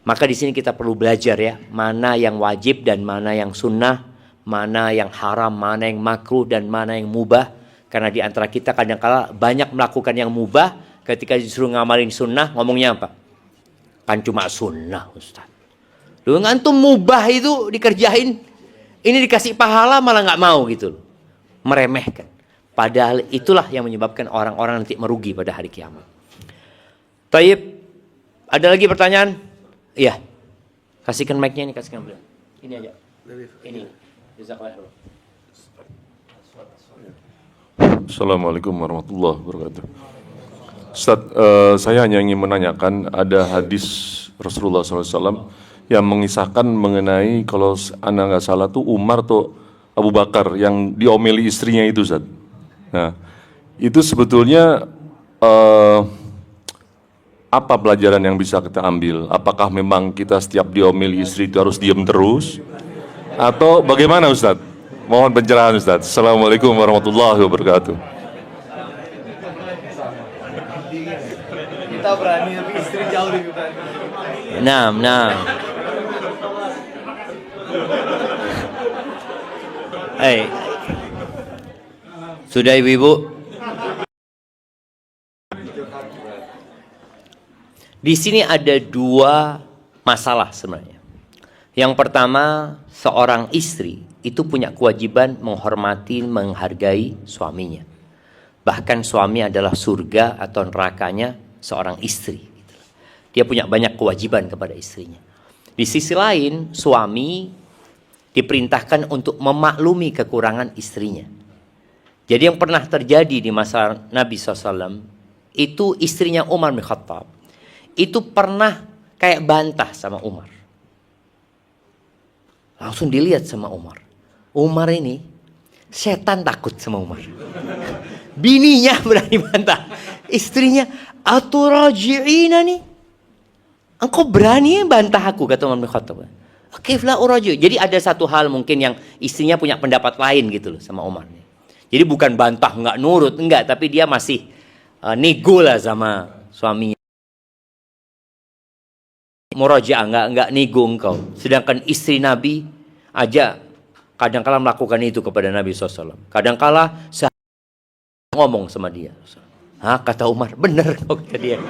Speaker 2: Maka di sini kita perlu belajar ya, mana yang wajib dan mana yang sunnah, mana yang haram, mana yang makruh dan mana yang mubah. Karena di antara kita kadang-kala banyak melakukan yang mubah, ketika disuruh ngamalin sunnah, ngomongnya apa? Kan cuma sunnah Ustaz. Lu ngantum mubah itu dikerjain, ini dikasih pahala malah nggak mau gitu loh. Meremehkan. Padahal itulah yang menyebabkan orang-orang nanti merugi pada hari kiamat. Taib, ada lagi pertanyaan? Iya. Kasihkan mic-nya ini, kasihkan beliau. Ini aja. Ini. Jazakallahu.
Speaker 5: Assalamualaikum warahmatullahi wabarakatuh. Ustaz, saya hanya ingin menanyakan, ada hadis Rasulullah SAW yang mengisahkan mengenai kalau anak nggak salah tuh Umar atau Abu Bakar yang diomeli istrinya itu, Ustaz. Nah, itu sebetulnya apa pelajaran yang bisa kita ambil? Apakah memang kita setiap diomeli istri itu harus diam terus? Atau bagaimana Ustaz? Mohon pencerahan Ustaz. Assalamualaikum warahmatullahi wabarakatuh.
Speaker 4: Kita berani, tapi istri jauh lebih berani.
Speaker 2: Nah. Sudah ibu-ibu? Di sini ada dua masalah sebenarnya. Yang pertama, seorang istri itu punya kewajiban menghormati, menghargai suaminya. Bahkan suami adalah surga atau nerakanya seorang istri. Dia punya banyak kewajiban kepada istrinya. Di sisi lain, suami diperintahkan untuk memaklumi kekurangan istrinya. Jadi yang pernah terjadi di masa Nabi SAW, itu istrinya Umar bin Khattab, itu pernah kayak bantah sama Umar. Langsung dilihat sama Umar. Umar ini, setan takut sama Umar. Bininya berani bantah. Istrinya, aturaji'ina nih. Engkau berani bantah aku, kata Umar bin Khattab. Kaifla uraji'. Jadi ada satu hal mungkin yang istrinya punya pendapat lain gitu loh sama Umar. Jadi bukan bantah, nggak nurut, enggak. Tapi dia masih nego lah sama suaminya. Murajaah, enggak nego engkau. Sedangkan istri Nabi aja kadang-kala melakukan itu kepada Nabi SAW. Kadang-kala ngomong sama dia. Hah, kata Umar, benar kok, kata dia.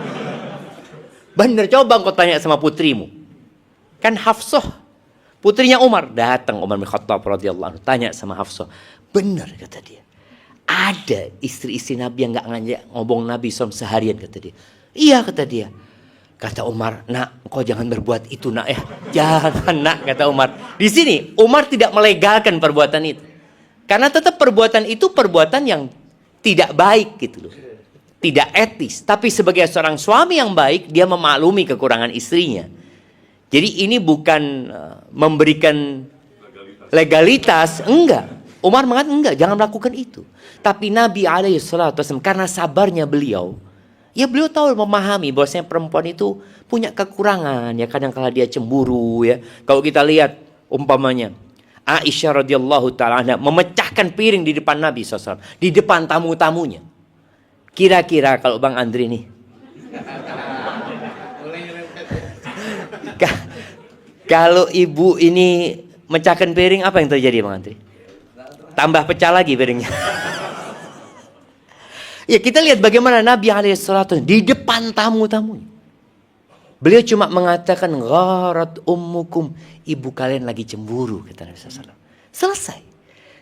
Speaker 2: Benar, coba engkau tanya sama putrimu. Kan Hafsah, putrinya Umar, datang Umar bin Khattab radhiyallahu anhu, tanya sama Hafsah. Benar, kata dia. Ada istri-istri Nabi yang enggak ngajak ngomong Nabi SAW seharian, kata dia. Iya, kata dia. Kata Umar, nak, engkau jangan berbuat itu, nak ya. Jangan, nak, kata Umar. Di sini Umar tidak melegalkan perbuatan itu. Karena tetap perbuatan itu perbuatan yang tidak baik gitu loh. Tidak etis. Tapi sebagai seorang suami yang baik, dia memaklumi kekurangan istrinya. Jadi ini bukan memberikan legalitas, enggak. Umar mengatakan enggak, jangan melakukan itu. Tapi Nabi SAW, karena sabarnya beliau, ya beliau tahu memahami bahwasanya perempuan itu punya kekurangan. Ya kadang-kala dia cemburu ya. Kalau kita lihat umpamanya Aisyah radhiyallahu taala anha memecahkan piring di depan Nabi SAW, di depan tamu-tamunya. Kira-kira kalau Bang Andri nih, kalau ibu ini mecahkan piring, apa yang terjadi Bang Andri? Tambah pecah lagi piringnya. Ya kita lihat bagaimana Nabi SAW di depan tamu-tamunya. Beliau cuma mengatakan, gharat ummukum, ibu kalian lagi cemburu, kata Nabi SAW. Selesai.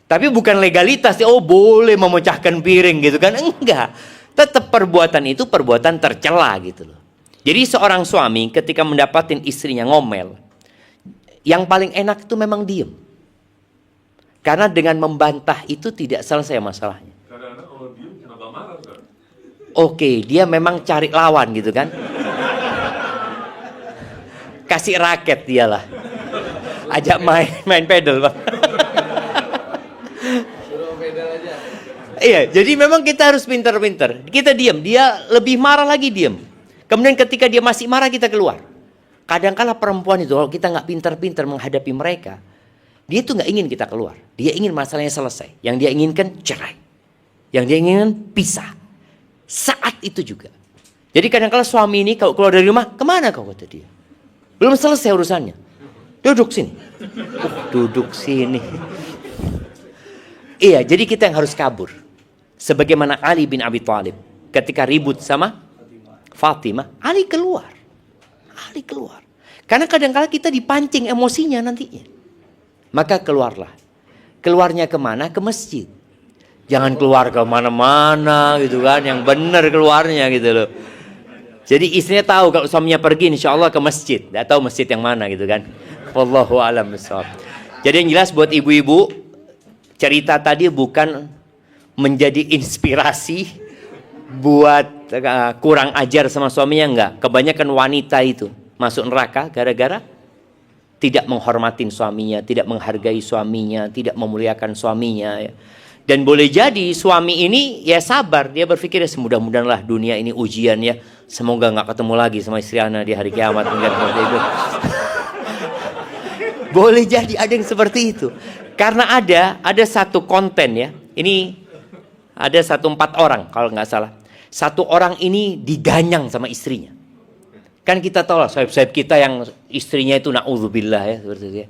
Speaker 2: Tapi bukan legalitas, oh boleh memecahkan piring gitu kan. Enggak. Tetap perbuatan itu perbuatan tercela gitu loh. Jadi seorang suami ketika mendapatkan istrinya ngomel, yang paling enak itu memang diem. Karena dengan membantah itu tidak selesai masalahnya. Oke, dia memang cari lawan gitu kan. Kasih raket dialah. Ajak main pedal, Bang.
Speaker 4: Suruh pedal aja.
Speaker 2: Iya, jadi memang kita harus pintar-pintar. Kita diam, dia lebih marah lagi diam. Kemudian ketika dia masih marah kita keluar. Kadang-kala perempuan itu kalau kita nggak pintar-pintar menghadapi mereka, dia tuh nggak ingin kita keluar. Dia ingin masalahnya selesai. Yang dia inginkan cerai. Yang dia inginkan pisah. Saat itu juga. Jadi kadang-kala suami ini kalau keluar dari rumah, kemana kau, kata dia. Belum selesai urusannya. Duduk sini. Duduk sini. Iya, jadi kita yang harus kabur. Sebagaimana Ali bin Abi Thalib ketika ribut sama Fatimah, Ali keluar. Ali keluar. Karena kadang-kala kita dipancing emosinya nantinya. Maka keluarlah. Keluarnya kemana? Ke masjid. Jangan keluar ke mana-mana gitu kan. Yang benar keluarnya gitu loh. Jadi istrinya tahu kalau suaminya pergi insya Allah ke masjid. Tidak tahu masjid yang mana gitu kan. Wallahu a'lam bishawab. Jadi yang jelas buat ibu-ibu, cerita tadi bukan menjadi inspirasi buat kurang ajar sama suaminya, enggak. Kebanyakan wanita itu masuk neraka gara-gara tidak menghormati suaminya, tidak menghargai suaminya, tidak memuliakan suaminya ya. Dan boleh jadi suami ini ya sabar, dia berpikir ya semudah-mudahan lah dunia ini ujian ya, semoga nggak ketemu lagi sama istri ana di hari kiamat. Boleh jadi ada yang seperti itu, karena ada satu konten ya, ini ada 4 orang kalau nggak salah, 1 orang ini diganyang sama istrinya. Kan kita tahu lah sahib-sahib kita yang istrinya itu na'udzubillah ya seperti itu ya.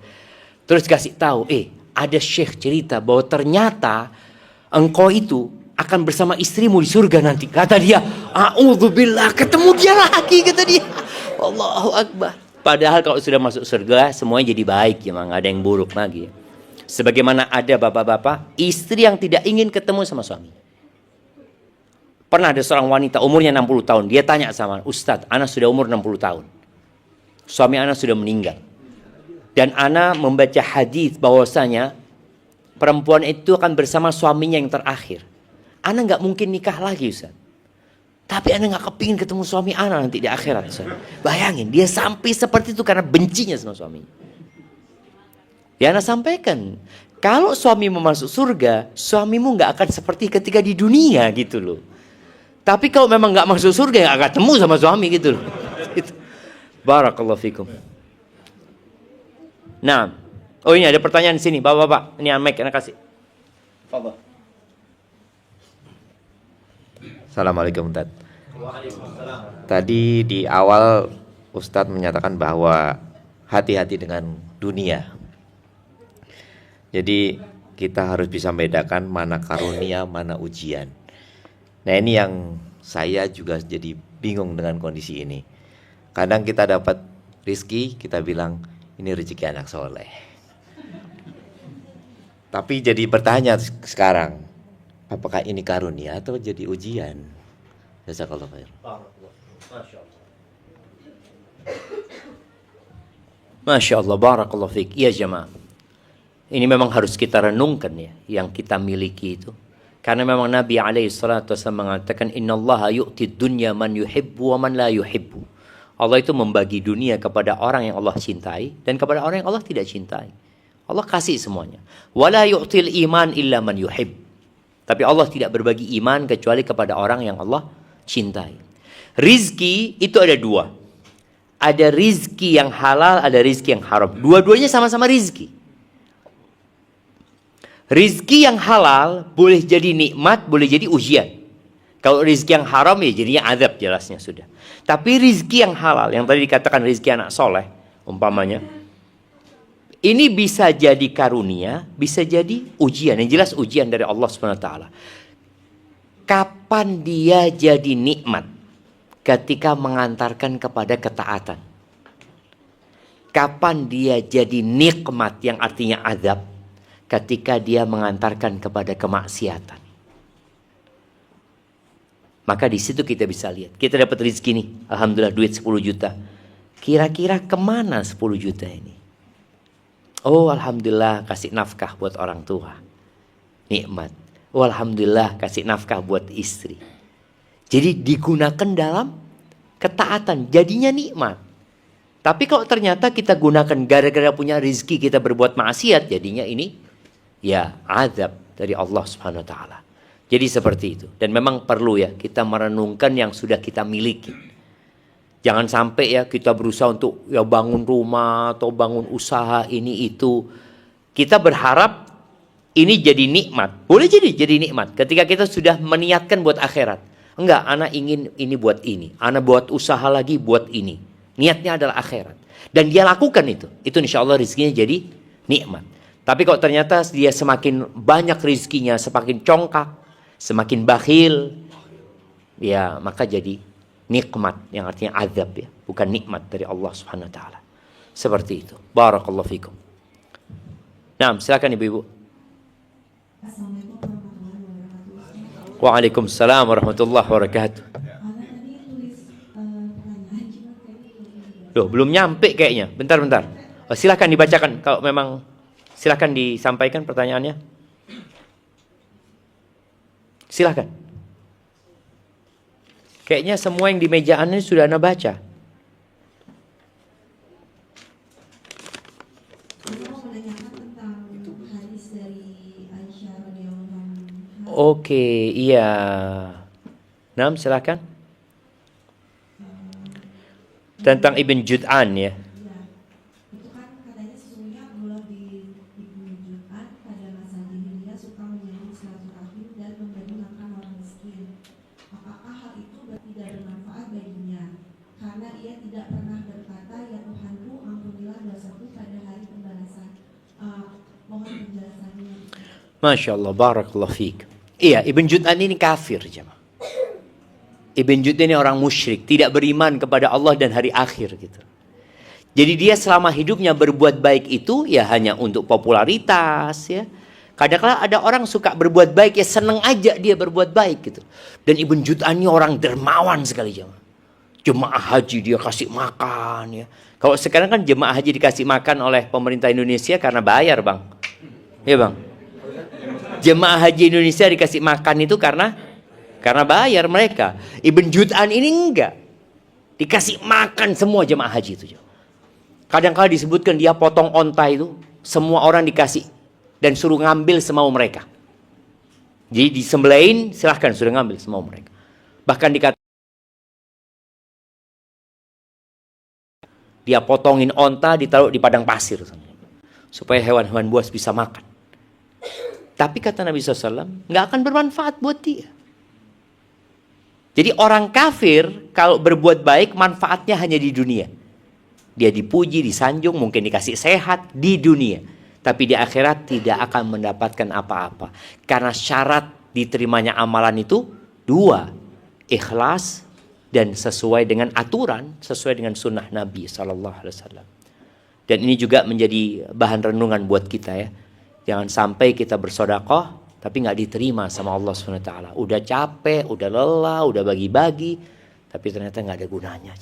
Speaker 2: Terus kasih tahu, ada syekh cerita bahwa ternyata engkau itu akan bersama istrimu di surga nanti. Kata dia, a'udzubillah, ketemu dia lagi, kata dia. Allahu Akbar. Padahal kalau sudah masuk surga semuanya jadi baik ya, nggak ada yang buruk lagi. Sebagaimana ada bapak-bapak, istri yang tidak ingin ketemu sama suami. Pernah ada seorang wanita umurnya 60 tahun. Dia tanya sama Ustadz, Ana sudah umur 60 tahun. Suami Ana sudah meninggal. Dan Ana membaca hadis bahwasanya perempuan itu akan bersama suaminya yang terakhir. Ana nggak mungkin nikah lagi, Ustadz. Tapi Ana nggak kepingin ketemu suami Ana nanti di akhirat, Ustadz. Bayangin, dia sampai seperti itu karena bencinya sama suaminya. Ya Ana sampaikan, kalau suamimu masuk surga, suamimu nggak akan seperti ketika di dunia gitu loh. Tapi kalau memang nggak masuk surga, nggak akan ketemu sama suami gitu loh. Barakallahu fikum. Nah, oh ini ada pertanyaan di sini, bapak-bapak. Ini mic, Ana kasih. Fadhal.
Speaker 6: Assalamualaikum Ustaz. Tadi di awal Ustadz menyatakan bahwa hati-hati dengan dunia. Jadi kita harus bisa membedakan mana karunia, mana ujian. Nah ini yang saya juga jadi bingung dengan kondisi ini. Kadang kita dapat rizki, kita bilang ini rezeki anak soleh. Tapi jadi bertanya sekarang, apakah ini karunia atau jadi ujian? Jazakallah khair.
Speaker 2: Masya Allah, barakallahu fiik. Iya jemaah. Ini memang harus kita renungkan ya, yang kita miliki itu. Karena memang Nabi SAW mengatakan, Inna Allah yu'ti dunya man yuhibbu wa man la yuhibbu. Allah itu membagi dunia kepada orang yang Allah cintai dan kepada orang yang Allah tidak cintai. Allah kasih semuanya. Wala yu'til iman illa man yuhib. Tapi Allah tidak berbagi iman kecuali kepada orang yang Allah cintai. Rizki itu ada dua. Ada rizki yang halal, ada rizki yang haram. Dua-duanya sama-sama rizki. Rizki yang halal boleh jadi nikmat, boleh jadi ujian. Kalau rizki yang haram ya jadinya azab, jelasnya sudah. Tapi rizki yang halal, yang tadi dikatakan rizki anak soleh, umpamanya, ini bisa jadi karunia, bisa jadi ujian. Yang jelas ujian dari Allah SWT. Kapan dia jadi nikmat? Ketika mengantarkan kepada ketaatan. Kapan dia jadi nikmat yang artinya azab? Ketika dia mengantarkan kepada kemaksiatan. Maka di situ kita bisa lihat. Kita dapat rezeki nih. Alhamdulillah duit 10 juta. Kira-kira kemana 10 juta ini? Oh alhamdulillah kasih nafkah buat orang tua. Nikmat. Oh alhamdulillah kasih nafkah buat istri. Jadi digunakan dalam ketaatan. Jadinya nikmat. Tapi kalau ternyata kita gunakan gara-gara punya rezeki kita berbuat maksiat. Jadinya ini ya azab dari Allah Subhanahu wa taala. Jadi seperti itu. Dan memang perlu ya kita merenungkan yang sudah kita miliki. Jangan sampai ya kita berusaha untuk ya bangun rumah atau bangun usaha ini itu. Kita berharap ini jadi nikmat. Boleh jadi nikmat ketika kita sudah meniatkan buat akhirat. Enggak, anak ingin ini buat ini. Anak buat usaha lagi buat ini. Niatnya adalah akhirat. Dan dia lakukan itu. Itu insya Allah rezekinya jadi nikmat. Tapi kalau ternyata dia semakin banyak rezekinya, semakin congkak, semakin bakhil, ya maka jadi nikmat yang artinya azab ya, bukan nikmat dari Allah Subhanahu wa taala. Seperti itu. Barakallahu fikum. Nah, silakan Ibu-ibu.
Speaker 7: Assalamualaikum warahmatullahi wabarakatuh.
Speaker 2: Waalaikumsalam warahmatullahi wabarakatuh.
Speaker 7: Ana tadi tulis pertanyaan cuma kayaknya
Speaker 2: Loh, belum nyampe kayaknya. Bentar. Oh, silakan dibacakan kalau memang. Silakan disampaikan pertanyaannya. Silakan. Kayaknya semua yang di mejaan ini sudah Anda baca.
Speaker 7: Saya mau menanyakan tentang hadis dari Aisyah radhiyallahu anha.
Speaker 2: Oke, iya. Nam, silakan. Tentang Ibn Jud'an ya.
Speaker 7: Ya, itu kan katanya sesungguhnya Abdullah bin Jud'an pada masa jahiliyah suka menyambung silaturahim dan memberi makan orang miskin. Apakah hal itu tidak bermanfaat baginya? Karena ia tidak pernah berkata, ya Tuhanku, ampunilah dosaku pada hari pembalasan. Mohon penjelasan
Speaker 2: Masya Allah, barakallahu fiik. Iya, Ibn Jud'an ini kafir, jemaah. Ibn Jud'an ini orang musyrik, tidak beriman kepada Allah dan hari akhir gitu. Jadi dia selama hidupnya berbuat baik itu ya hanya untuk popularitas ya. Kadang-kadang ada orang suka berbuat baik ya seneng aja dia berbuat baik gitu. Dan Ibn Jud'an ini orang dermawan sekali jemaah. Jemaah haji dia kasih makan ya. Kalau sekarang kan jemaah haji dikasih makan oleh pemerintah Indonesia karena bayar, Bang. Iya, Bang. Jemaah haji Indonesia dikasih makan itu karena bayar mereka. Ibn Jud'an ini enggak. Dikasih makan semua jemaah haji itu. Kadang-kadang disebutkan dia potong onta itu, semua orang dikasih dan suruh ngambil semau mereka. Jadi disembelahin, silahkan sudah ngambil semau mereka. Bahkan dikata dia potongin onta ditaruh di padang pasir supaya hewan-hewan buas bisa makan. Tapi kata Nabi SAW, nggak akan bermanfaat buat dia. Jadi orang kafir kalau berbuat baik manfaatnya hanya di dunia. Dia dipuji, disanjung, mungkin dikasih sehat di dunia. Tapi di akhirat tidak akan mendapatkan apa-apa. Karena syarat diterimanya amalan itu dua. Ikhlas dan sesuai dengan aturan, sesuai dengan sunnah Nabi SAW. Dan ini juga menjadi bahan renungan buat kita ya. Jangan sampai kita bersedekah tapi nggak diterima sama Allah SWT. Udah capek, udah lelah, udah bagi-bagi, tapi ternyata nggak ada gunanya.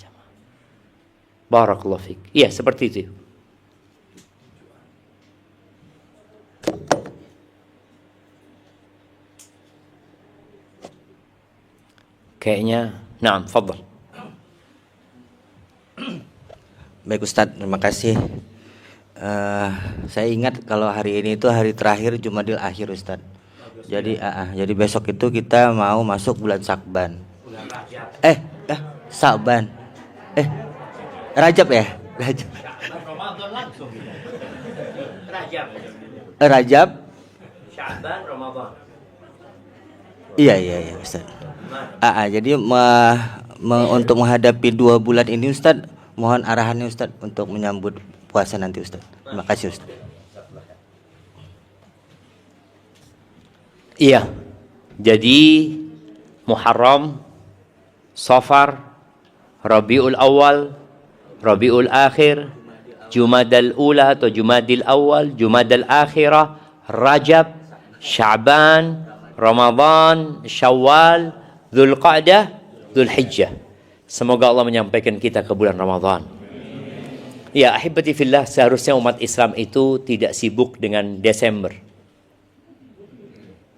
Speaker 2: Barakallahu fiik. Iya, seperti itu. Kayaknya, nah, fadhal.
Speaker 3: Baik Ustadz, terima kasih. Saya ingat kalau hari ini itu hari terakhir Jumadil Akhir Ustadz. Jadi besok itu kita mau masuk bulan Syakban. Syakban. Rajab ya? Rajab.
Speaker 2: Ramadan langsung gitu.
Speaker 3: Rajab.
Speaker 2: Sya'ban, Ramadan.
Speaker 3: Iya Ustaz. Jadi untuk menghadapi 2 bulan ini Ustaz, mohon arahannya Ustaz untuk menyambut puasa nanti Ustaz. Terima kasih Ustaz.
Speaker 2: Iya. Jadi Muharram, Safar, Rabiul Awal, Rabiul Akhir, Jumadal Ula atau Jumadil Awal, Jumadal Akhirah, Rajab, Sya'ban, Ramadan, Syawal, Dzulqa'dah, Dzulhijjah. Semoga Allah menyampaikan kita ke bulan Ramadan. Ya, ahibati fillah, seharusnya umat Islam itu tidak sibuk dengan Desember.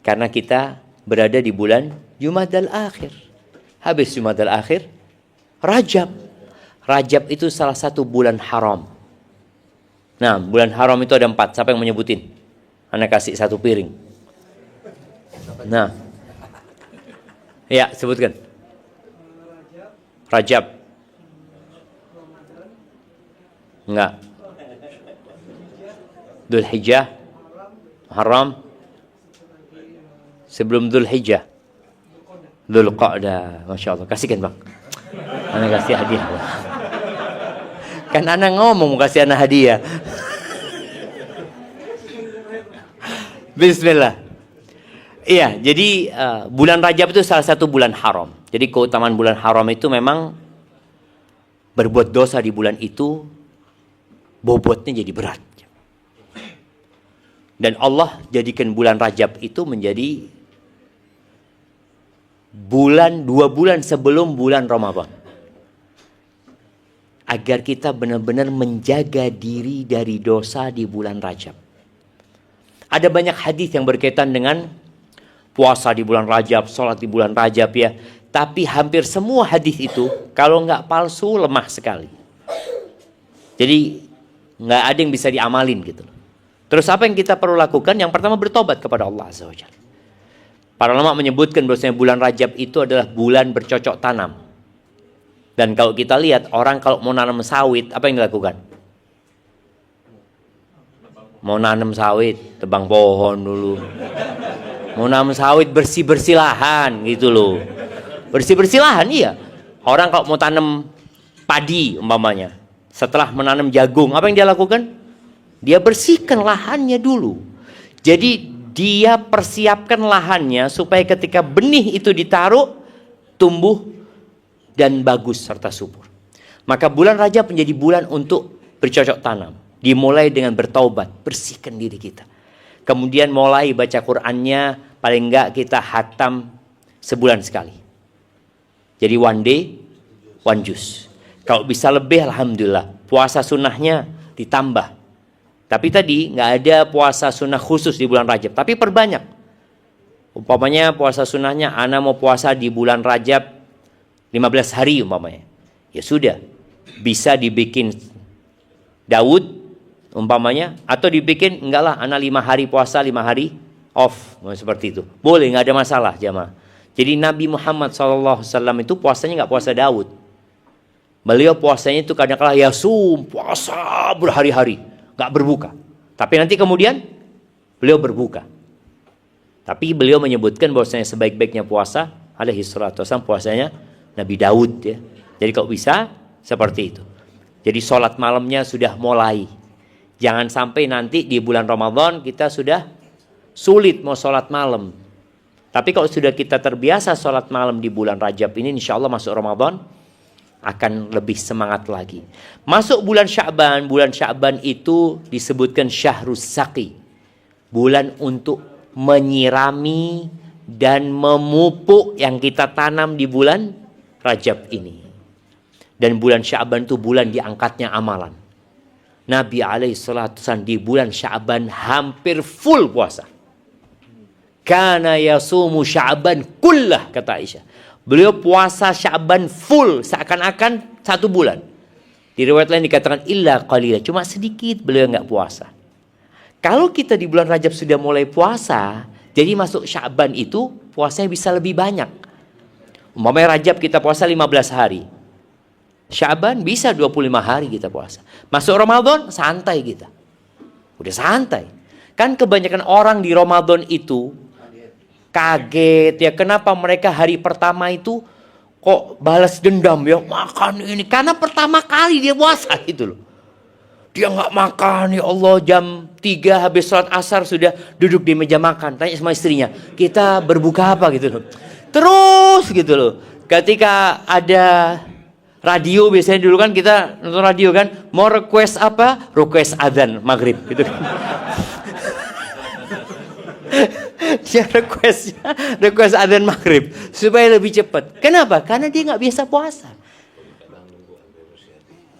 Speaker 2: Karena kita berada di bulan Jumadal Akhir. Habis Jumadal Akhir, Rajab. Rajab itu salah satu bulan haram. Nah, bulan haram itu ada 4. Siapa yang menyebutin? Anda kasih 1 piring. Nah, ya sebutkan. Rajab. Enggak. Dzulhijjah. Muharram. Sebelum Dzulhijjah. Dzulqa'dah. Masya Allah. Kasihkan bang. Anda kasih hadiah. Kan Anda ngomong mau kasih Anda hadiah. Bismillah. Iya, jadi bulan Rajab itu salah satu bulan haram. Jadi keutamaan bulan haram itu memang berbuat dosa di bulan itu bobotnya jadi berat. Dan Allah jadikan bulan Rajab itu menjadi 2 bulan sebelum bulan Ramadan. Agar kita benar-benar menjaga diri dari dosa di bulan Rajab. Ada banyak hadis yang berkaitan dengan puasa di bulan Rajab, sholat di bulan Rajab ya. Tapi hampir semua hadis itu kalau nggak palsu lemah sekali. Jadi nggak ada yang bisa diamalin gitu. Terus apa yang kita perlu lakukan? Yang pertama bertobat kepada Allah Azza wa Jalla. Para ulama menyebutkan bahwasanya bulan Rajab itu adalah bulan bercocok tanam. Dan kalau kita lihat orang kalau mau nanam sawit, apa yang dilakukan? Mau nanam sawit, tebang pohon dulu. Mau nanam sawit, bersih-bersih lahan gitu loh. Bersih-bersih lahan, iya. Orang kalau mau tanam padi umpamanya, setelah menanam jagung, apa yang dia lakukan? Dia bersihkan lahannya dulu. Jadi dia persiapkan lahannya supaya ketika benih itu ditaruh, tumbuh dan bagus serta subur. Maka bulan Rajab menjadi bulan untuk bercocok tanam. Dimulai dengan bertaubat, bersihkan diri kita. Kemudian mulai baca Qur'annya, paling enggak kita hatam sebulan sekali. Jadi one day, one juice. Kalau bisa lebih, alhamdulillah. Puasa sunnahnya ditambah. Tapi tadi nggak ada puasa sunnah khusus di bulan Rajab. Tapi perbanyak. Umpamanya puasa sunnahnya, ana mau puasa di bulan Rajab 15 hari umpamanya. Ya sudah, bisa dibikin Daud umpamanya, atau dibikin enggak lah, ana 5 hari puasa 5 hari off, seperti itu. Boleh, nggak ada masalah jamaah. Jadi Nabi Muhammad SAW itu puasanya nggak puasa Daud. Beliau puasanya itu kadang-kala yasum, puasa berhari-hari, nggak berbuka. Tapi nanti kemudian beliau berbuka. Tapi beliau menyebutkan bahwasanya sebaik-baiknya puasa alaihi salatu wasallam puasanya Nabi Daud ya. Jadi kalau bisa seperti itu. Jadi sholat malamnya sudah mulai. Jangan sampai nanti di bulan Ramadan kita sudah sulit mau sholat malam. Tapi kalau sudah kita terbiasa sholat malam di bulan Rajab ini, insya Allah masuk Ramadan akan lebih semangat lagi. Masuk bulan Sya'ban itu disebutkan Syahrus Saqi. Bulan untuk menyirami dan memupuk yang kita tanam di bulan Rajab ini. Dan bulan Sya'ban itu bulan diangkatnya amalan. Nabi alaihissalam di bulan Sya'ban hampir full puasa. Kana yasumu Sya'ban kullah, kata Aisyah. Beliau puasa Sya'ban full, seakan-akan 1 bulan. Di riwayat lain dikatakan illa qalila, cuma sedikit beliau nggak puasa. Kalau kita di bulan Rajab sudah mulai puasa, jadi masuk Sya'ban itu puasanya bisa lebih banyak. Umpamanya Rajab kita puasa 15 hari. Sya'ban bisa 25 hari kita puasa. Masuk Ramadan santai kita. Udah santai. Kan kebanyakan orang di Ramadan itu kaget ya, kenapa mereka hari pertama itu kok balas dendam ya, makan ini. Karena pertama kali dia puasa gitu loh. Dia nggak makan, ya Allah, jam 3 habis sholat asar sudah duduk di meja makan. Tanya sama istrinya, kita berbuka apa gitu loh. Terus gitu loh. Ketika ada radio, biasanya dulu kan kita nonton radio kan, mau request apa? Request adzan maghrib gitu kan. Dia request adzan maghrib supaya lebih cepat. Kenapa? Karena dia nggak biasa puasa.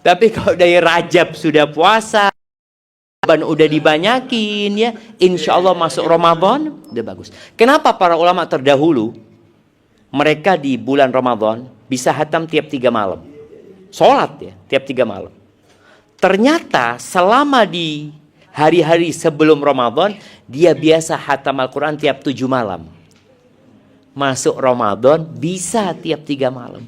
Speaker 2: Tapi kalau dari Rajab sudah puasa, udah dibanyakin ya, insya Allah masuk Ramadan udah bagus. Kenapa para ulama terdahulu mereka di bulan Ramadan bisa hatam tiap 3 malam? Sholat ya, tiap 3 malam. Ternyata selama di hari-hari sebelum Ramadan, dia biasa hatam Al-Quran tiap 7 malam. Masuk Ramadan bisa tiap 3 malam.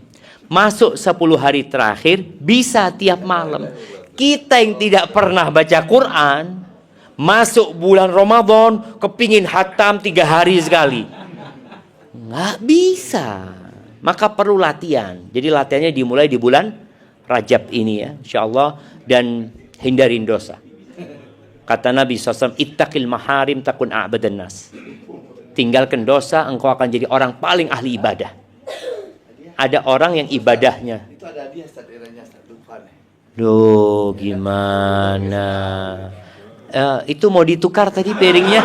Speaker 2: Masuk 10 hari terakhir bisa tiap malam. Kita yang tidak pernah baca Quran, masuk bulan Ramadan kepingin hatam 3 hari sekali. Nggak bisa. Maka perlu latihan. Jadi latihannya dimulai di bulan Rajab ini ya, insyaallah, dan hindarin dosa. Kata Nabi SAW, ittaqil maharim takun a'badan nas. Tinggalkan dosa, engkau akan jadi orang paling ahli ibadah. Ada orang yang ibadahnya.
Speaker 4: Itu ada dia stadiranya lupa nih.
Speaker 2: Duh, gimana? Itu mau ditukar tadi piringnya.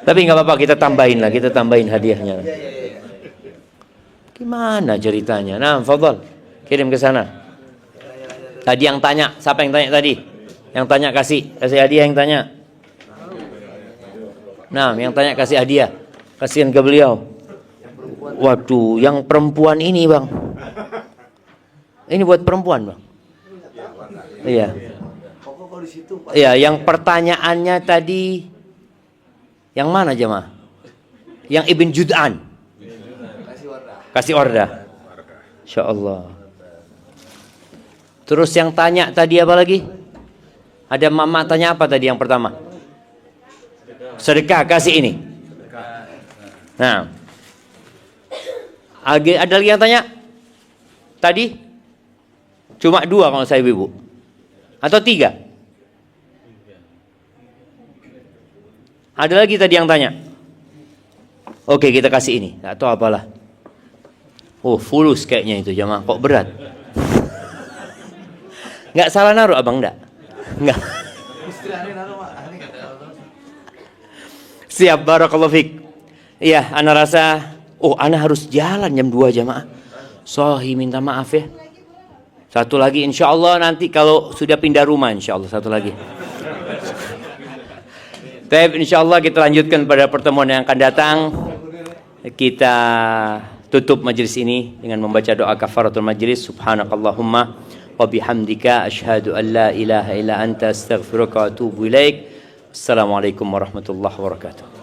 Speaker 2: Tapi nggak apa-apa, kita tambahin lah, kita tambahin hadiahnya. Gimana ceritanya? Nah, fadhal, kirim ke sana. Tadi yang tanya, siapa yang tanya tadi? Yang tanya kasih hadiah yang tanya. Nah, yang tanya kasih hadiah. Kasihan ke beliau. Waduh, yang perempuan ini, Bang. Ini buat perempuan, Bang. Iya. Iya, yang pertanyaannya tadi yang mana jemaah? Yang Ibn Jud'an. Kasih orda. Insyaallah. Terus yang tanya tadi apa lagi? Ada mama tanya apa tadi yang pertama? Sedekah, kasih ini. Nah. Ada lagi yang tanya? Tadi? Cuma 2 kalau saya ibu. Atau 3? Ada lagi tadi yang tanya. Oke, kita kasih ini. Nggak tahu apalah. Oh, fulus kayaknya itu jamaah. Kok berat? Nggak salah naruh abang, nggak? Nggak. Siap, barakallahu fik. Iya, ana rasa, ana harus jalan jam 2 jamaah. Sohi minta maaf ya. Satu lagi insya Allah nanti kalau sudah pindah rumah insya Allah satu lagi. Tapi insya Allah kita lanjutkan pada pertemuan yang akan datang. Kita tutup majelis ini dengan membaca doa kafaratul majelis. Subhanakallahumma wa bihamdika asyhadu an la ilaha illa anta astaghfiruka wa atubu ilaik. Assalamualaikum warahmatullahi wabarakatuh.